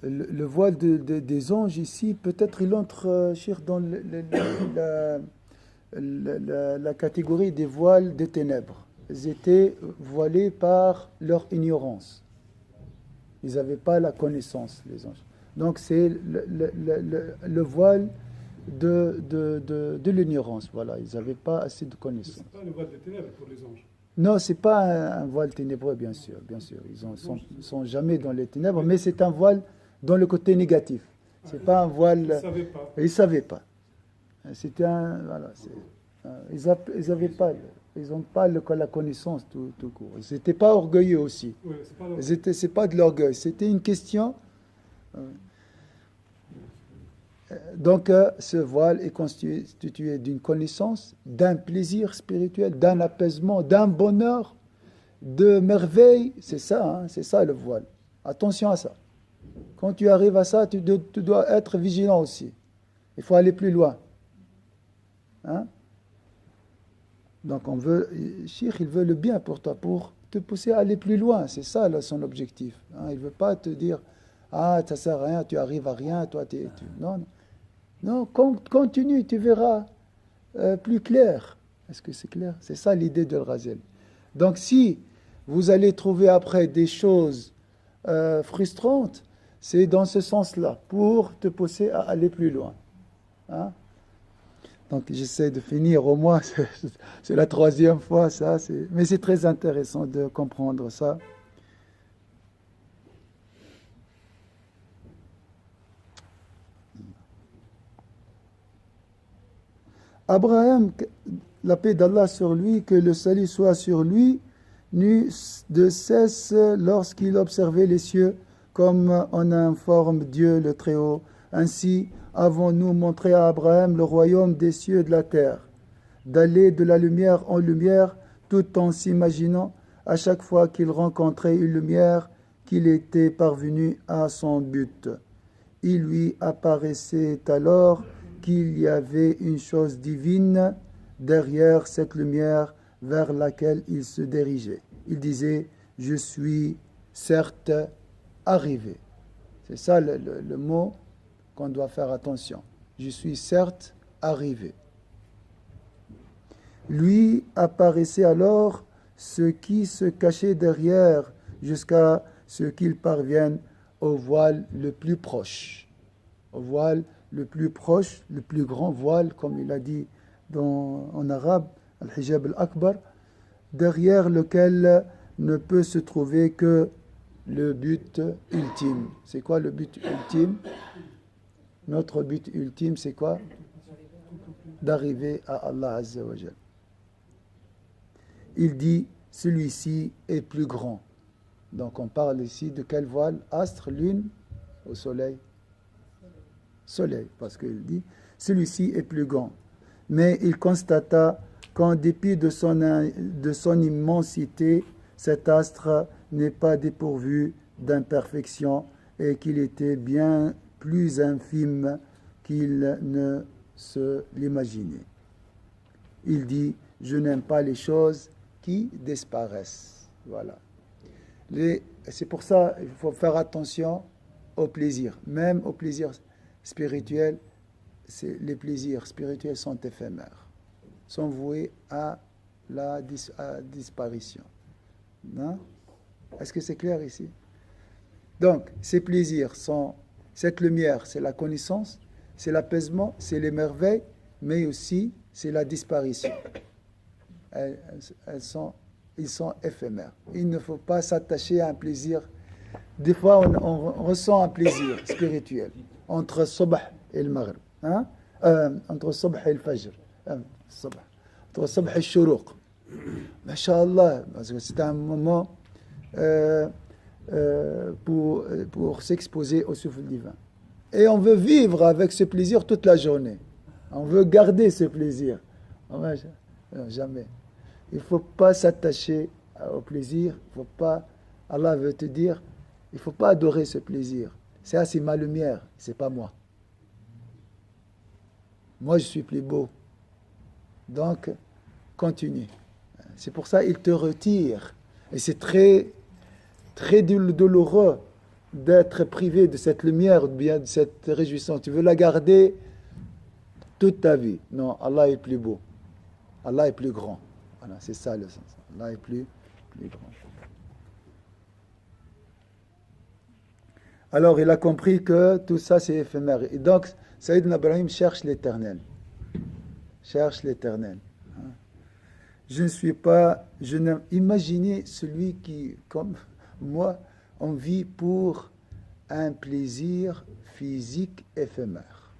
Le voile des anges ici, peut-être il entre dans la catégorie des voiles des ténèbres. Ils étaient voilés par leur ignorance. Ils n'avaient pas la connaissance, les anges. Donc c'est le voile de l'ignorance. Voilà, ils n'avaient pas assez de connaissances. Ce n'est pas le voile des ténèbres pour les anges. Non, ce n'est pas un voile ténébreux, bien sûr. Ils ne sont jamais dans les ténèbres, mais c'est un voile dans le côté négatif. C'est pas un voile. Ils ne savaient pas. C'était un. Voilà, ils n'avaient pas. Ils n'ont pas la connaissance tout court. Ils n'étaient pas orgueilleux aussi. Oui, c'est pas de l'orgueil. C'était une question. Donc, ce voile est constitué d'une connaissance, d'un plaisir spirituel, d'un apaisement, d'un bonheur, de merveille. C'est ça le voile. Attention à ça. Quand tu arrives à ça, tu dois être vigilant aussi. Il faut aller plus loin. Hein? Donc, Cheikh, il veut le bien pour toi, pour te pousser à aller plus loin. C'est ça son objectif. Hein? Il ne veut pas te dire, ça ne sert à rien, tu arrives à rien, toi, non. Non, continue, tu verras plus clair. Est-ce que c'est clair? C'est ça l'idée de Ghazali. Donc si vous allez trouver après des choses frustrantes, c'est dans ce sens-là, pour te pousser à aller plus loin. Hein? Donc j'essaie de finir au moins, c'est la troisième fois, mais c'est très intéressant de comprendre ça. Abraham, la paix d'Allah sur lui, que le salut soit sur lui, n'eut de cesse lorsqu'il observait les cieux, comme en informe Dieu le Très-Haut. Ainsi avons-nous montré à Abraham le royaume des cieux et de la terre, d'aller de la lumière en lumière, tout en s'imaginant à chaque fois qu'il rencontrait une lumière qu'il était parvenu à son but. il lui apparaissait alors qu'il y avait une chose divine derrière cette lumière vers laquelle il se dirigeait. Il disait, je suis certes arrivé. C'est ça le mot qu'on doit faire attention. Je suis certes arrivé. Lui apparaissait alors ce qui se cachait derrière jusqu'à ce qu'il parvienne au voile le plus proche. Au voile le plus proche, le plus grand voile, comme il a dit en arabe, al-hijab al-akbar, derrière lequel ne peut se trouver que le but ultime. C'est quoi le but ultime? Notre but ultime, c'est quoi? D'arriver à Allah Azza wa Jal. Il dit, celui-ci est plus grand. Donc on parle ici de quel voile? Astre, lune, au soleil. Soleil, parce qu'il dit, celui-ci est plus grand. Mais il constata qu'en dépit de son immensité, cet astre n'est pas dépourvu d'imperfection et qu'il était bien plus infime qu'il ne se l'imaginait. Il dit, je n'aime pas les choses qui disparaissent. Voilà. C'est pour ça qu'il faut faire attention au plaisir. Même au plaisir spirituel, les plaisirs spirituels sont éphémères, sont voués à la disparition. Non? Est-ce que c'est clair ici? Donc, ces plaisirs sont, cette lumière, c'est la connaissance, c'est l'apaisement, c'est les merveilles, mais aussi c'est la disparition. Ils sont éphémères. Il ne faut pas s'attacher à un plaisir. Des fois, on ressent un plaisir spirituel entre Subh et le Maghrib. Hein? Entre Subh et le Fajr. Entre Subh et le Shuruq. Masha'Allah, parce que c'est un moment pour s'exposer au souffle divin. Et on veut vivre avec ce plaisir toute la journée. On veut garder ce plaisir. Non, jamais. Il ne faut pas s'attacher au plaisir. Il faut pas, Allah veut te dire, il ne faut pas adorer ce plaisir. C'est ma lumière, c'est pas moi. Moi, je suis plus beau. Donc, continue. C'est pour ça qu'il te retire. Et c'est très, très douloureux d'être privé de cette lumière, bien de cette réjouissance. Tu veux la garder toute ta vie. Non, Allah est plus beau. Allah est plus grand. Voilà, c'est ça le sens. Allah est plus grand. Alors, il a compris que tout ça, c'est éphémère. Et donc, Sayyidina Ibrahim cherche l'éternel. Cherche l'éternel. Imaginez celui qui, comme moi, on vit pour un plaisir physique éphémère.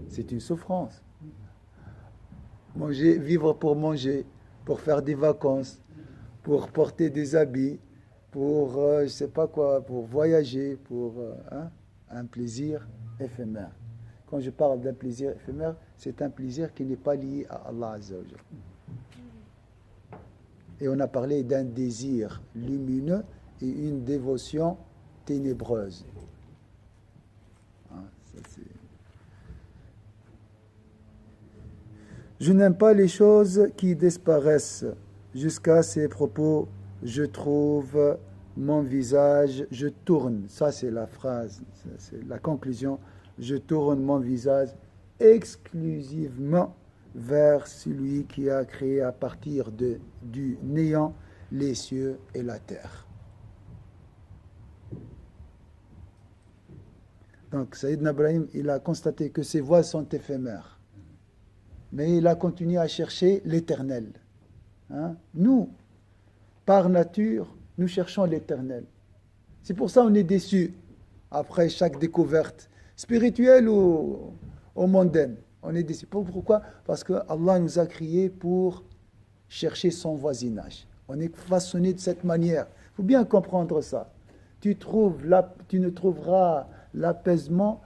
C'est une souffrance. Vivre pour manger, pour faire des vacances, pour porter des habits, pour, je ne sais pas quoi, pour voyager, pour un plaisir éphémère. Quand je parle d'un plaisir éphémère, c'est un plaisir qui n'est pas lié à Allah Azza wa Jalla. Et on a parlé d'un désir lumineux et une dévotion ténébreuse. Je n'aime pas les choses qui disparaissent. Jusqu'à ces propos, je trouve mon visage, je tourne. Ça, c'est la phrase, c'est la conclusion. Je tourne mon visage exclusivement vers celui qui a créé à partir du néant les cieux et la terre. Donc, Sayyidina Ibrahim, il a constaté que ces voies sont éphémères. Mais il a continué à chercher l'éternel. Nous, par nature, nous cherchons l'éternel. C'est pour ça qu'on est déçus après chaque découverte, spirituelle ou mondaine. On est déçus. Pourquoi? Parce que Allah nous a créés pour chercher son voisinage. On est façonné de cette manière. Il faut bien comprendre ça. Tu ne trouveras l'apaisement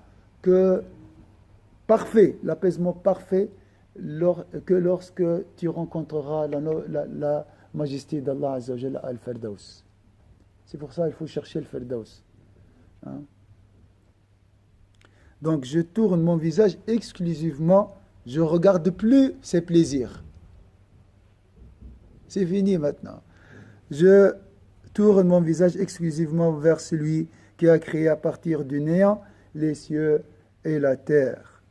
parfait que lorsque tu rencontreras la majesté d'Allah Azza wa Jalla al-Firdaus. C'est pour ça qu'il faut chercher le Firdaus. Donc je tourne mon visage exclusivement, je ne regarde plus ses plaisirs. C'est fini maintenant. Je tourne mon visage exclusivement vers celui qui a créé à partir du néant les cieux et la terre.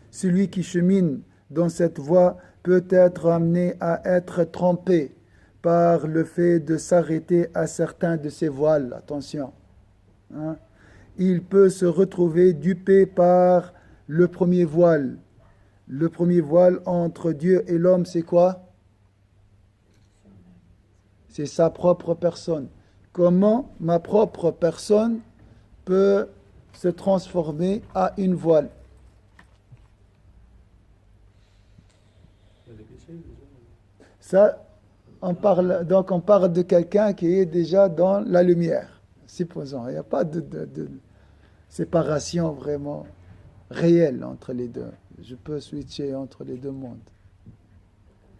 Celui qui chemine dans cette voie peut être amené à être trompé par le fait de s'arrêter à certains de ses voiles. Attention. Hein? Il peut se retrouver dupé par le premier voile. Le premier voile entre Dieu et l'homme, c'est quoi? C'est sa propre personne. Comment ma propre personne peut se transformer à une voile? Ça, on parle de quelqu'un qui est déjà dans la lumière. Supposons, il n'y a pas de séparation vraiment réelle entre les deux. Je peux switcher entre les deux mondes.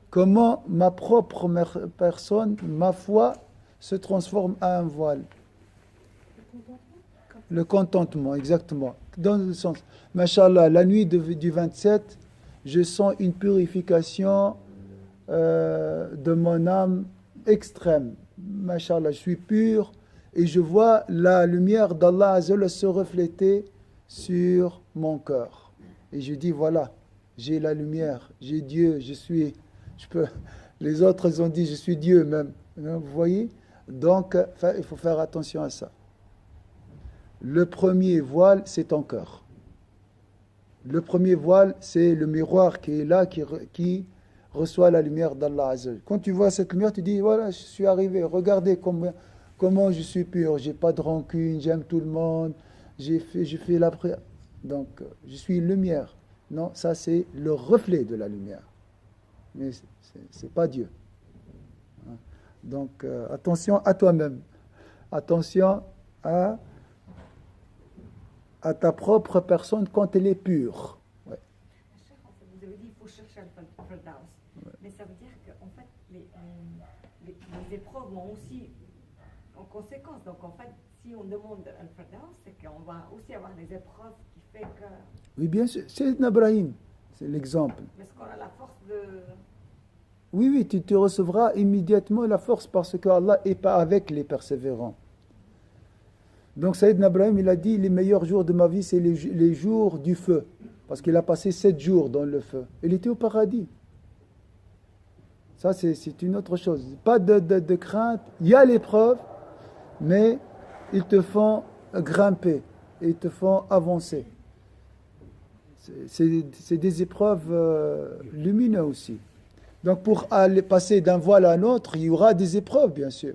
Comment ma propre personne, ma foi, se transforme à un voile? Le contentement, exactement. Dans le sens, Masha'Allah, la nuit du 27, je sens une purification de mon âme extrême. Masha'Allah, je suis pur et je vois la lumière d'Allah Azza se refléter sur mon cœur. Et je dis, voilà, j'ai la lumière, j'ai Dieu, les autres ils ont dit, je suis Dieu même. Vous voyez? Donc, il faut faire attention à ça. Le premier voile, c'est ton cœur. Le premier voile, c'est le miroir qui est là, qui reçoit la lumière d'Allah Azza. Quand tu vois cette lumière, tu dis, voilà, je suis arrivé, regardez comment je suis pur, j'ai pas de rancune, j'aime tout le monde, j'ai fait la prière. Donc, je suis une lumière. Non, ça c'est le reflet de la lumière. Mais c'est pas Dieu. Donc, attention à toi-même. Attention à ta propre personne quand elle est pure. Ouais. Vous avez dit qu'il faut chercher le Firdaus. Ouais. Mais ça veut dire qu'en fait, les épreuves vont aussi en conséquence. Donc en fait, si on demande le Firdaus, c'est qu'on va aussi avoir des épreuves qui fait que... Oui, bien sûr. C'est Ibrahim, c'est l'exemple. Mais est-ce qu'on a la force de... Oui, tu recevras immédiatement la force parce que Allah n'est pas avec les persévérants. Donc Sayyidina Ibrahim, il a dit, les meilleurs jours de ma vie, c'est les jours du feu. Parce qu'il a passé 7 jours dans le feu. Il était au paradis. Ça, c'est une autre chose. Pas de crainte. Il y a l'épreuve, mais ils te font grimper. Et ils te font avancer. C'est des épreuves lumineuses aussi. Donc pour aller passer d'un voile à un autre, il y aura des épreuves, bien sûr.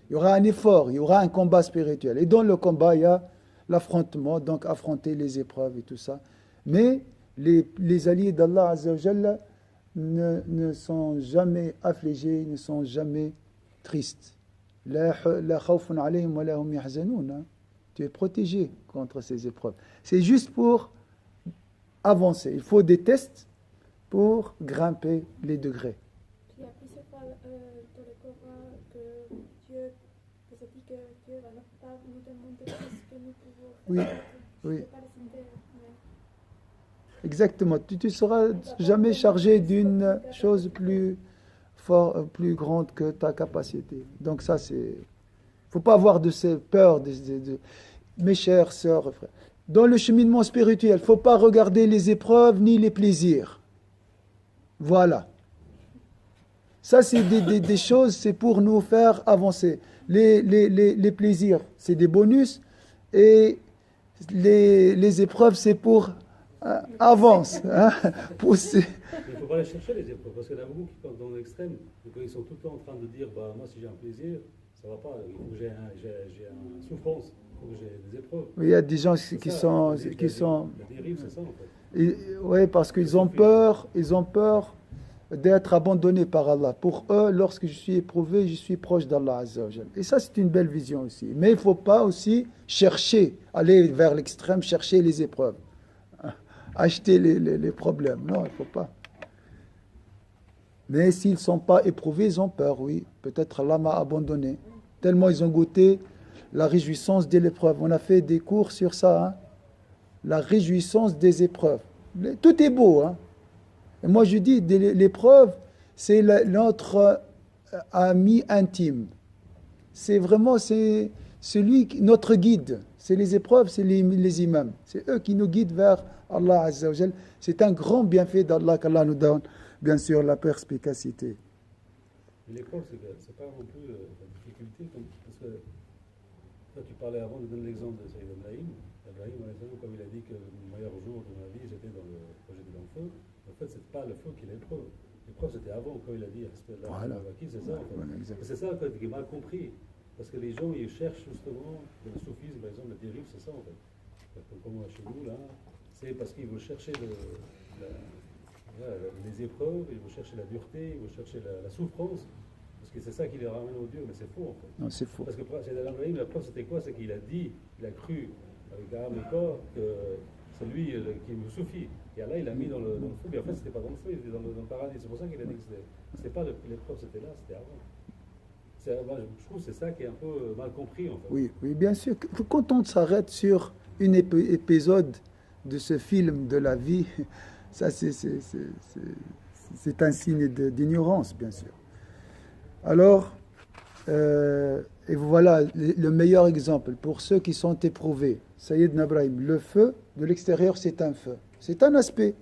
Il y aura un effort, il y aura un combat spirituel. Et dans le combat, il y a l'affrontement, donc affronter les épreuves et tout ça. Mais les alliés d'Allah Azza wa Jalla ne sont jamais affligés, ne sont jamais tristes. La khawfun alayhim wa lahum yahzanun. Tu es protégé contre ces épreuves. C'est juste pour avancer. Il faut des tests pour grimper les degrés. Il y a plusieurs fois dans le Coran que Dieu vous a dit que Dieu va pas nous demander plus que nous pouvons faire. Oui. Exactement. Tu ne seras jamais chargé d'une chose plus grande que ta capacité. Donc ça, c'est... Il ne faut pas avoir de ces peurs, mes chères sœurs, frères. Dans le cheminement spirituel, il ne faut pas regarder les épreuves ni les plaisirs. Voilà. Ça, c'est des choses, c'est pour nous faire avancer. Les plaisirs, c'est des bonus. Et les épreuves, c'est pour avance, pousser. Il ne faut pas les chercher, les épreuves. Parce qu'il y en a beaucoup qui, quand dans l'extrême, ils sont tout le temps en train de dire, moi, si j'ai un plaisir, ça ne va pas. Il faut que j'ai une souffrance. Il faut que j'ai des épreuves. Oui, il y a des gens qui sont... La dérive, c'est ça, en fait. Oui, parce qu'ils ont peur d'être abandonnés par Allah. Pour eux, lorsque je suis éprouvé, je suis proche d'Allah Azza wa Jal. Et ça, c'est une belle vision aussi. Mais il ne faut pas aussi aller vers l'extrême, chercher les épreuves. Acheter les problèmes. Non, il ne faut pas. Mais s'ils ne sont pas éprouvés, ils ont peur, oui. Peut-être Allah m'a abandonné. Tellement ils ont goûté la réjouissance de l'épreuve. On a fait des cours sur ça. la réjouissance des épreuves. Tout est beau, hein. Et moi je dis, l'épreuve, c'est notre ami intime. C'est vraiment, c'est notre guide. C'est les épreuves, c'est les imams. C'est eux qui nous guident vers Allah Azza wa Jal. C'est un grand bienfait d'Allah qu'Allah nous donne, bien sûr, la perspicacité. L'épreuve, c'est pas non plus la difficulté, parce que toi tu parlais avant de donner l'exemple de Sayyid Ibrahim. Ibrahim, comme il a dit que le meilleur jour de ma vie, j'étais dans le feu. En fait, c'est pas le feu qui est l'épreuve. L'épreuve, c'était avant, quand il a dit respect de la c'est ça, en fait. Voilà, c'est ça, en fait, qui est mal compris. Parce que les gens, ils cherchent justement, le soufisme, par exemple, le dérive, c'est ça, en fait. Comme chez nous, là, c'est parce qu'ils vont chercher les épreuves, ils vont chercher la dureté, ils vont chercher la souffrance. Parce que c'est ça qui les ramène au Dieu, mais c'est faux, en fait. Non, c'est faux. Parce que chez Ibrahim, la preuve, c'était quoi? C'est qu'il a dit, il a cru, avec âme et corps, que c'est lui qui nous suffit. Et là, il l'a mis dans le feu, mais en fait, c'était pas dans le feu, il était dans le paradis. C'est pour ça qu'il a dit que c'était pas l'épreuve, c'était là, c'était avant. Je trouve que c'est ça qui est un peu mal compris, en fait. Oui, bien sûr. Quand on s'arrête sur un épisode de ce film de la vie, ça c'est un signe d'ignorance, bien sûr. Alors, et voilà le meilleur exemple pour ceux qui sont éprouvés. Sayyid Ibrahim, le feu de l'extérieur, c'est un feu. C'est un aspect,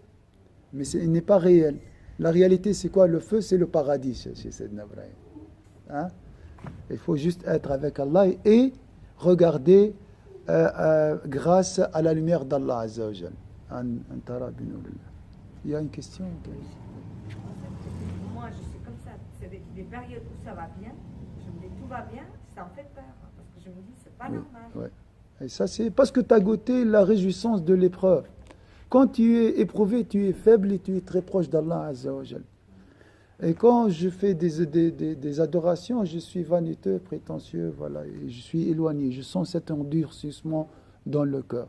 mais il n'est pas réel. La réalité, c'est quoi? Le feu, c'est le paradis chez Sayyid Ibrahim. Hein? Il faut juste être avec Allah et regarder grâce à la lumière d'Allah Azza wa Jal. Il y a une question? Moi, je suis comme ça. C'est des périodes où ça va bien. Je me dis tout va bien, ça me fait peur. Parce que je me dis, c'est pas normal. Ouais. Et ça, c'est parce que tu as goûté la réjouissance de l'épreuve. Quand tu es éprouvé, tu es faible et tu es très proche d'Allah Azza wa Jal. Et quand je fais des adorations, je suis vaniteux, prétentieux, voilà, et je suis éloigné. Je sens cet endurcissement dans le cœur.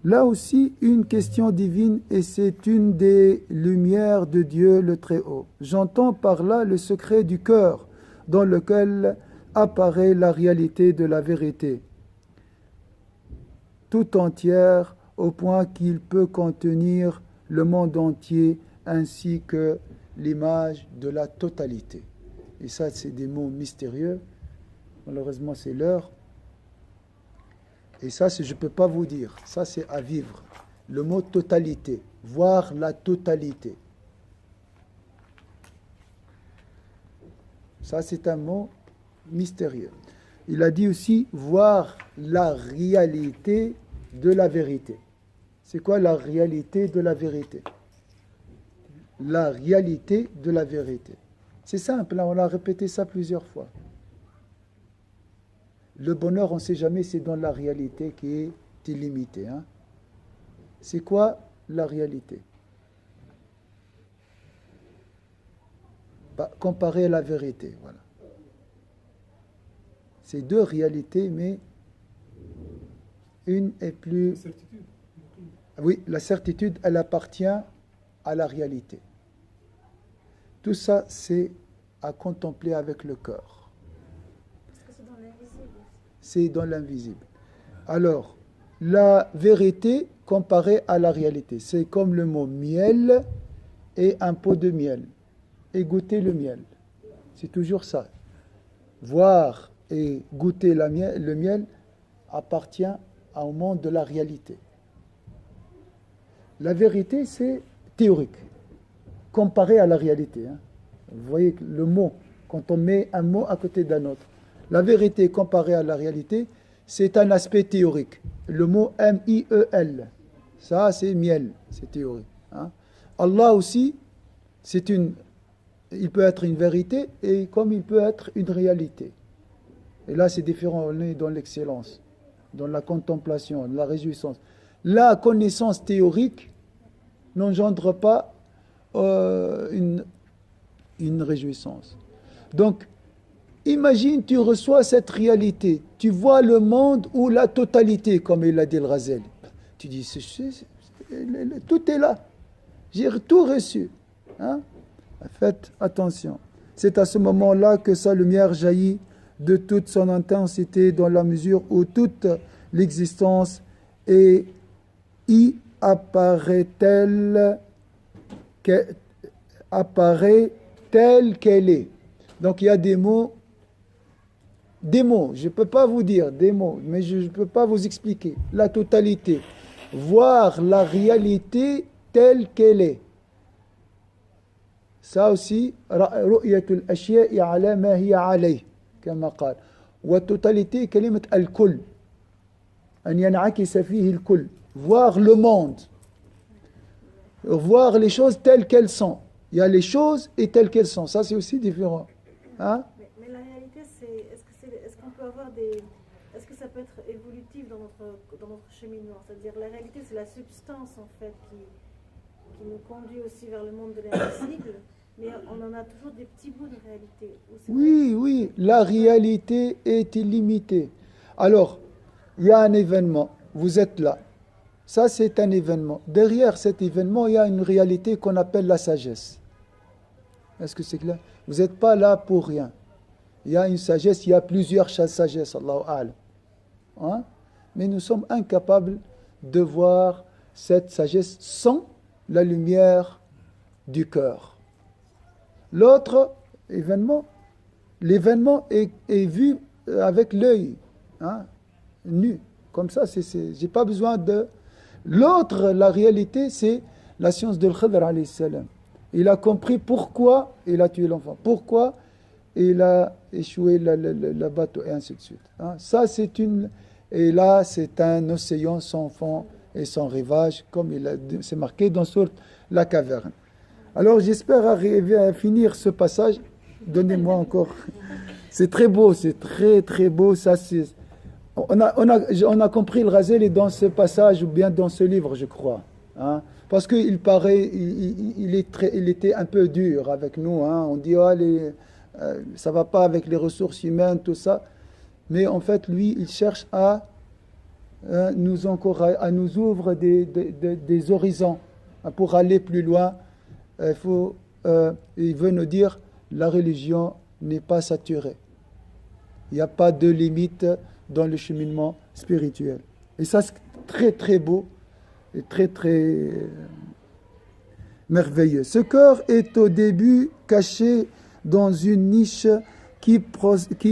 Là aussi, une question divine, et c'est une des lumières de Dieu le Très-Haut. J'entends par là le secret du cœur, dans lequel apparaît la réalité de la vérité, tout entière, au point qu'il peut contenir le monde entier, ainsi que l'image de la totalité. Et ça, c'est des mots mystérieux. Malheureusement, c'est l'heure. Et ça, je ne peux pas vous dire. Ça, c'est à vivre. Le mot totalité, voir la totalité. Ça, c'est un mot mystérieux. Il a dit aussi voir la réalité de la vérité. C'est quoi la réalité de la vérité? La réalité de la vérité. C'est simple, on a répété ça plusieurs fois. Le bonheur, on ne sait jamais, c'est dans la réalité qui est illimitée. Hein. C'est quoi la réalité? Comparé à la vérité, voilà. C'est deux réalités, mais une est plus... Certitude. Oui, la certitude, elle appartient à la réalité. Tout ça, c'est à contempler avec le cœur. Parce que c'est dans l'invisible. C'est dans l'invisible. Alors, la vérité comparée à la réalité, c'est comme le mot miel et un pot de miel. Et goûter le miel. C'est toujours ça. Voir et goûter le miel appartient au monde de la réalité. La vérité, c'est théorique, comparé à la réalité. Hein. Vous voyez le mot, quand on met un mot à côté d'un autre. La vérité comparée à la réalité, c'est un aspect théorique. Le mot M-I-E-L, ça c'est miel, c'est théorique. Hein. Allah aussi, il peut être une vérité et comme il peut être une réalité. Et là c'est différent, on est dans l'excellence, dans la contemplation, la réjouissance. La connaissance théorique n'engendre pas une réjouissance. Donc, imagine, tu reçois cette réalité, tu vois le monde ou la totalité, comme il a dit le Razel. Tu dis, tout est là, j'ai tout reçu. Hein? Faites attention. C'est à ce moment-là que sa lumière jaillit de toute son intensité dans la mesure où toute l'existence et y apparaît-elle telle qu'elle est. Donc il y a des mots, je ne peux pas vous dire des mots, mais je ne peux pas vous expliquer la totalité. Voir la réalité telle qu'elle est. Ça aussi, رؤية الأشياء على ما هي عليه كما قال. والتotalité كلمة الكل. أن ينعكس فيه الكل. Voir le monde. Voir les choses telles qu'elles sont. Il y a les choses et telles qu'elles sont. Ça, c'est aussi différent. Hein? Mais la réalité, est-ce qu'on peut avoir est-ce que ça peut être évolutif dans notre cheminement? C'est-à-dire, la réalité, c'est la substance, en fait, qui nous conduit aussi vers le monde de l'invisible. Mais on en a toujours des petits bouts de réalité. Oui, la réalité est illimitée. Alors, il y a un événement, vous êtes là. Ça, c'est un événement. Derrière cet événement, il y a une réalité qu'on appelle la sagesse. Est-ce que c'est clair? Vous n'êtes pas là pour rien. Il y a une sagesse, il y a plusieurs sagesses, Allahu A'lam. Hein? Mais nous sommes incapables de voir cette sagesse sans la lumière du cœur. L'autre événement, l'événement est vu avec l'œil, hein, nu. Comme ça, j'ai pas besoin de... L'autre, la réalité, c'est la science de Khidr alayhi salam. Il a compris pourquoi il a tué l'enfant, pourquoi il a échoué le bateau, et ainsi de suite. Hein. Ça, et là, c'est un océan sans fond et sans rivage, comme c'est marqué dans sourate La Caverne. Alors, j'espère arriver à finir ce passage. Donnez-moi encore. C'est très beau, c'est très, très beau. Ça, on a compris le Razali dans ce passage, ou bien dans ce livre, je crois. Hein, parce qu'il paraît, il était un peu dur avec nous. Hein. On dit, ça ne va pas avec les ressources humaines, tout ça. Mais en fait, lui, il cherche à nous ouvrir des horizons pour aller plus loin. Il veut nous dire, la religion n'est pas saturée. Il n'y a pas de limite dans le cheminement spirituel. Et ça, c'est très, très beau et très, très merveilleux. Ce corps est au début caché dans une niche qui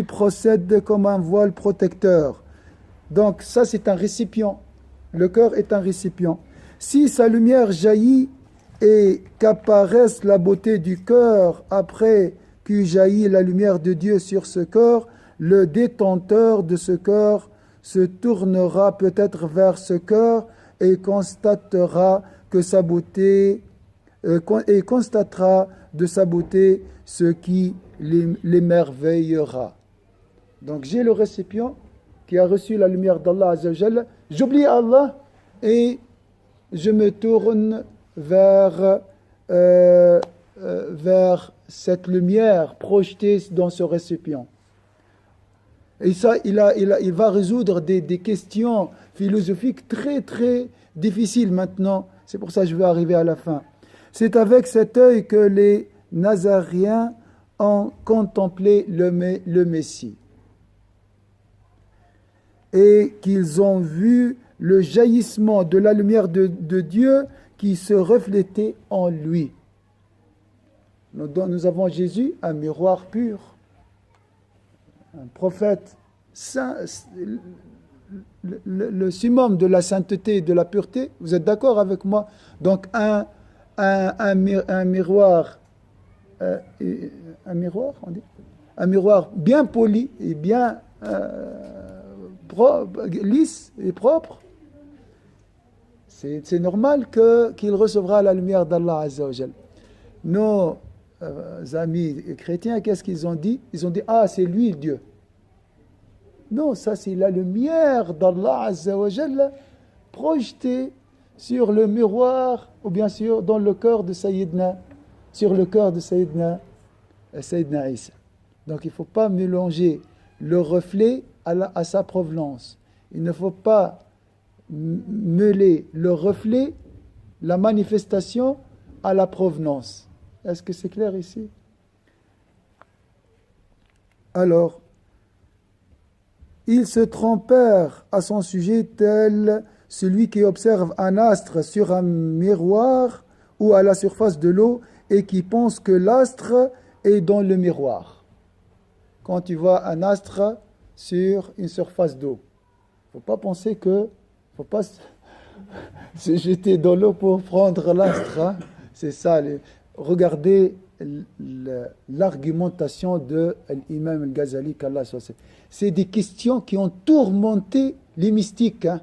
procède comme un voile protecteur. Donc, ça, c'est un récipient. Le corps est un récipient. Si sa lumière jaillit et qu'apparaisse la beauté du corps après qu'eut jailli la lumière de Dieu sur ce corps, le détenteur de ce corps se tournera peut-être vers ce corps et constatera que sa beauté et constatera de sa beauté ce qui l'émerveillera. Donc j'ai le récipient qui a reçu la lumière d'Allah Azza wa Jalla. J'oublie Allah et je me tourne vers cette lumière projetée dans ce récipient. Et ça, il va résoudre des questions philosophiques très, très difficiles maintenant. C'est pour ça que je vais arriver à la fin. C'est avec cet œil que les Nazaréens ont contemplé le Messie. Et qu'ils ont vu le jaillissement de la lumière de Dieu qui se reflétait en lui. Nous avons Jésus, un miroir pur, un prophète saint, le summum de la sainteté et de la pureté. Vous êtes d'accord avec moi? Donc un miroir, on dit, un miroir bien poli et bien lisse et propre. C'est normal qu'il recevra la lumière d'Allah Azza wa Jal. Nos amis chrétiens, qu'est-ce qu'ils ont dit? Ils ont dit, c'est lui Dieu. Non, ça c'est la lumière d'Allah Azza wa Jal projetée sur le miroir, ou bien sûr dans le cœur de Sayyidina, sur le cœur de Sayyidina Isa. Donc il ne faut pas mélanger le reflet à sa provenance. Il ne faut pas mêler le reflet, la manifestation à la provenance. Est-ce que c'est clair ici? Alors, ils se trompèrent à son sujet tels celui qui observe un astre sur un miroir ou à la surface de l'eau et qui pense que l'astre est dans le miroir. Quand tu vois un astre sur une surface d'eau, il ne faut pas penser que, faut pas se jeter dans l'eau pour prendre l'astre. Hein. C'est ça. Regardez l'argumentation de l'imam al-Ghazali, qu'Allah soit. C'est des questions qui ont tourmenté les mystiques. Hein.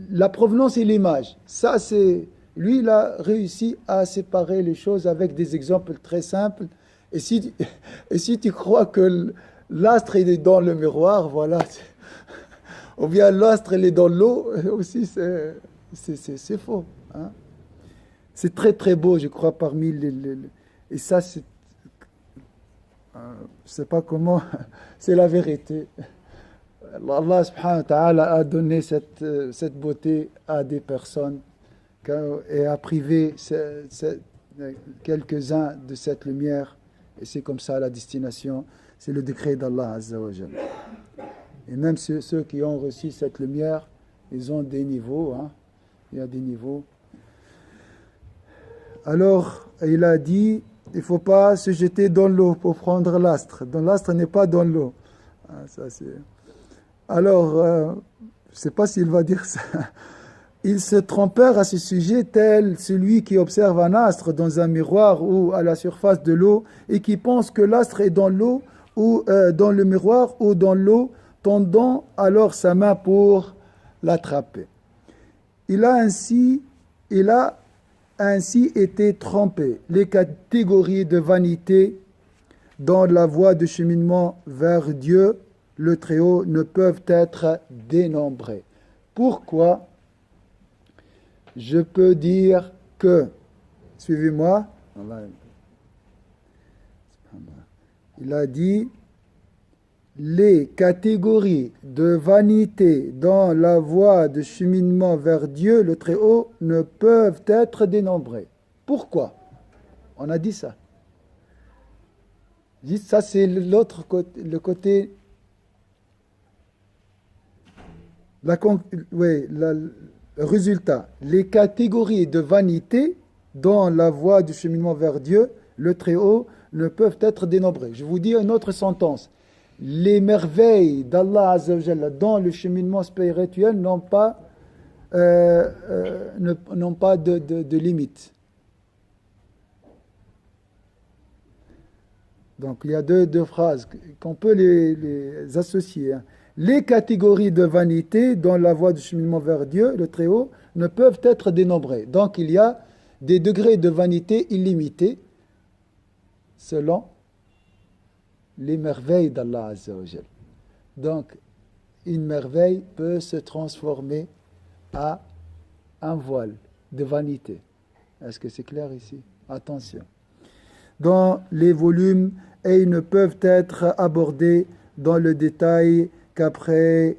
La provenance et l'image. Ça, c'est... Lui, il a réussi à séparer les choses avec des exemples très simples. Et si tu crois que l'astre est dans le miroir, voilà. Ou bien l'astre est dans l'eau, aussi, c'est faux. Hein. C'est très très beau, je crois, parmi et ça, c'est... je ne sais pas comment, c'est la vérité. Allah subhanahu wa ta'ala a donné cette beauté à des personnes et a privé quelques-uns de cette lumière. Et c'est comme ça la destination, c'est le décret d'Allah Azza wa Jalla. Et même ceux qui ont reçu cette lumière, ils ont des niveaux. Hein. Il y a des niveaux. Alors, il a dit, il ne faut pas se jeter dans l'eau pour prendre l'astre. L'astre n'est pas dans l'eau. Ah, ça, c'est... Alors, je ne sais pas s'il va dire ça. Ils se trompèrent à ce sujet, tel celui qui observe un astre dans un miroir ou à la surface de l'eau et qui pense que l'astre est dans l'eau ou dans le miroir ou dans l'eau, tendant alors sa main pour l'attraper. Il a ainsi été trompé. Les catégories de vanité dans la voie de cheminement vers Dieu, le Très-Haut, ne peuvent être dénombrées. Pourquoi? Je peux dire que, suivez-moi, il a dit, les catégories de vanité dans la voie de cheminement vers Dieu, le Très-Haut, ne peuvent être dénombrées. Pourquoi? On a dit ça. Ça, c'est l'autre côté, le côté... le résultat. Les catégories de vanité dans la voie du cheminement vers Dieu, le Très-Haut, ne peuvent être dénombrées. Je vous dis une autre sentence. Les merveilles d'Allah Azza wa Jalla dans le cheminement spirituel n'ont pas de limite. Donc il y a deux phrases qu'on peut les associer. Hein. Les catégories de vanité dans la voie du cheminement vers Dieu, le Très-Haut, ne peuvent être dénombrées. Donc il y a des degrés de vanité illimités selon les merveilles d'Allah Azza wa Jal. Donc, une merveille peut se transformer à un voile de vanité. Est-ce que c'est clair ici? Attention. Dans les volumes, et ils ne peuvent être abordés dans le détail qu'après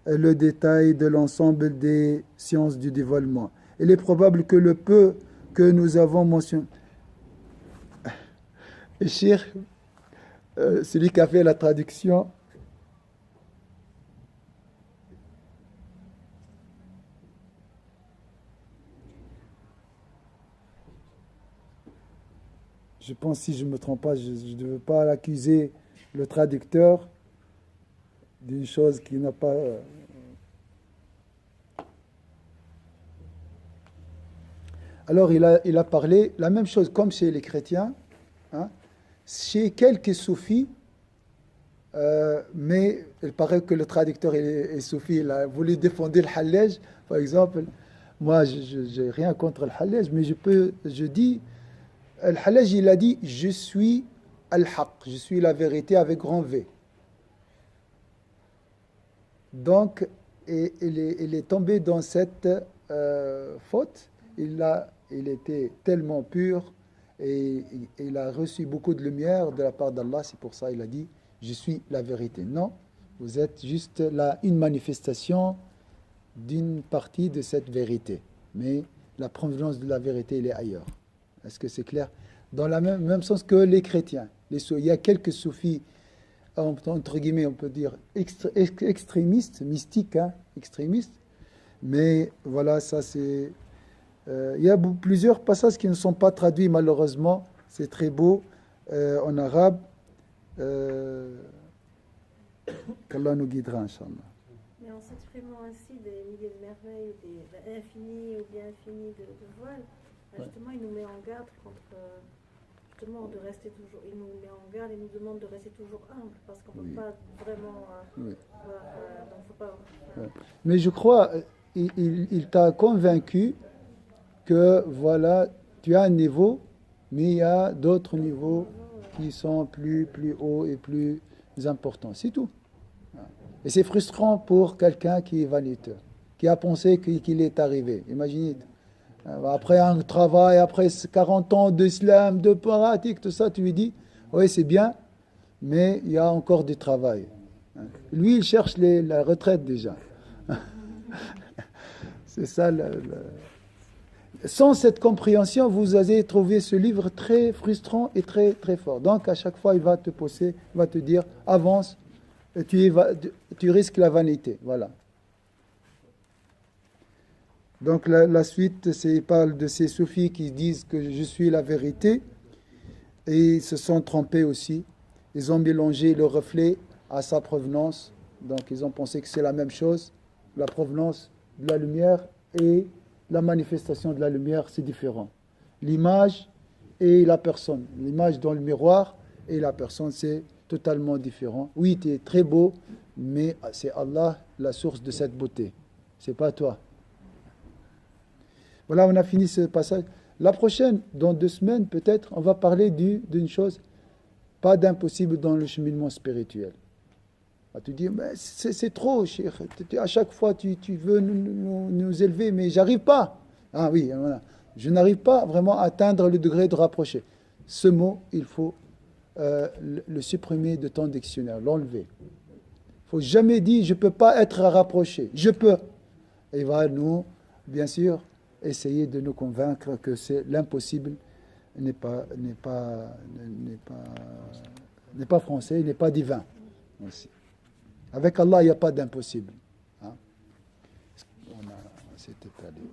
le détail de l'ensemble des sciences du dévoilement. Il est probable que le peu que nous avons mentionné... Cheikh, celui qui a fait la traduction, je pense, si je ne me trompe pas, je ne veux pas l'accuser, le traducteur, d'une chose qui n'a pas... Alors il a parlé la même chose comme chez les chrétiens, hein, chez quelques soufis, mais il paraît que le traducteur est soufi, il a voulu défendre le Hallaj, par exemple. Moi, je n'ai rien contre le Hallaj, mais je dis, le Hallaj, il a dit, je suis al-Haq, je suis la vérité avec grand V. Donc, il est tombé dans cette faute, il était tellement pur, et il a reçu beaucoup de lumière de la part d'Allah, c'est pour ça qu'il a dit « Je suis la vérité ». Non, vous êtes juste là une manifestation d'une partie de cette vérité. Mais la provenance de la vérité, elle est ailleurs. Est-ce que c'est clair? Dans le même sens que les chrétiens. Il y a quelques soufis, entre guillemets, on peut dire, extrémistes, mystiques, hein, extrémistes, Mais voilà, ça c'est... il y a plusieurs passages qui ne sont pas traduits malheureusement. C'est très beau en arabe. Qu'Allah nous guidera, Inch'Allah. Mais en s'exprimant ainsi des milliers de merveilles, des infinis ou bien infinis de voiles, justement, il nous met en garde contre, justement, de rester toujours, il nous met en garde et nous demande de rester toujours humble, parce qu'on ne peut pas vraiment, donc faut pas... Mais je crois, il t'a convaincu que, voilà, tu as un niveau, mais il y a d'autres niveaux qui sont plus hauts et plus importants. C'est tout. Et c'est frustrant pour quelqu'un qui est vaniteux, qui a pensé qu'il est arrivé. Imaginez. Après un travail, après 40 ans d'islam, de pratique, tout ça, tu lui dis, oui, c'est bien, mais il y a encore du travail. Lui, il cherche la retraite déjà. C'est ça. Sans cette compréhension, vous allez trouver ce livre très frustrant et très, très fort. Donc, à chaque fois, il va te pousser, il va te dire, avance, tu risques la vanité. Voilà. Donc, la suite, il parle de ces soufis qui disent que je suis la vérité, et ils se sont trompés aussi. Ils ont mélangé le reflet à sa provenance. Donc, ils ont pensé que c'est la même chose. La provenance de la lumière et la manifestation de la lumière, c'est différent. L'image et la personne. L'image dans le miroir et la personne, c'est totalement différent. Oui, tu es très beau, mais c'est Allah la source de cette beauté. C'est pas toi. Voilà, on a fini ce passage. La prochaine, dans 2 semaines peut-être, on va parler d'une chose, pas d'impossible dans le cheminement spirituel. Tu dis, mais c'est trop, cheikh. À chaque fois, tu veux nous élever, mais j'arrive pas. Ah oui, voilà. Je n'arrive pas vraiment à atteindre le degré de rapprocher. Ce mot, il faut le supprimer de ton dictionnaire, l'enlever. Il ne faut jamais dire, je ne peux pas être rapproché. Je peux. Et il va nous, bien sûr, essayer de nous convaincre que c'est l'impossible n'est pas français, n'est pas divin aussi. Avec Allah, il n'y a pas d'impossible. Hein? On s'est étalé.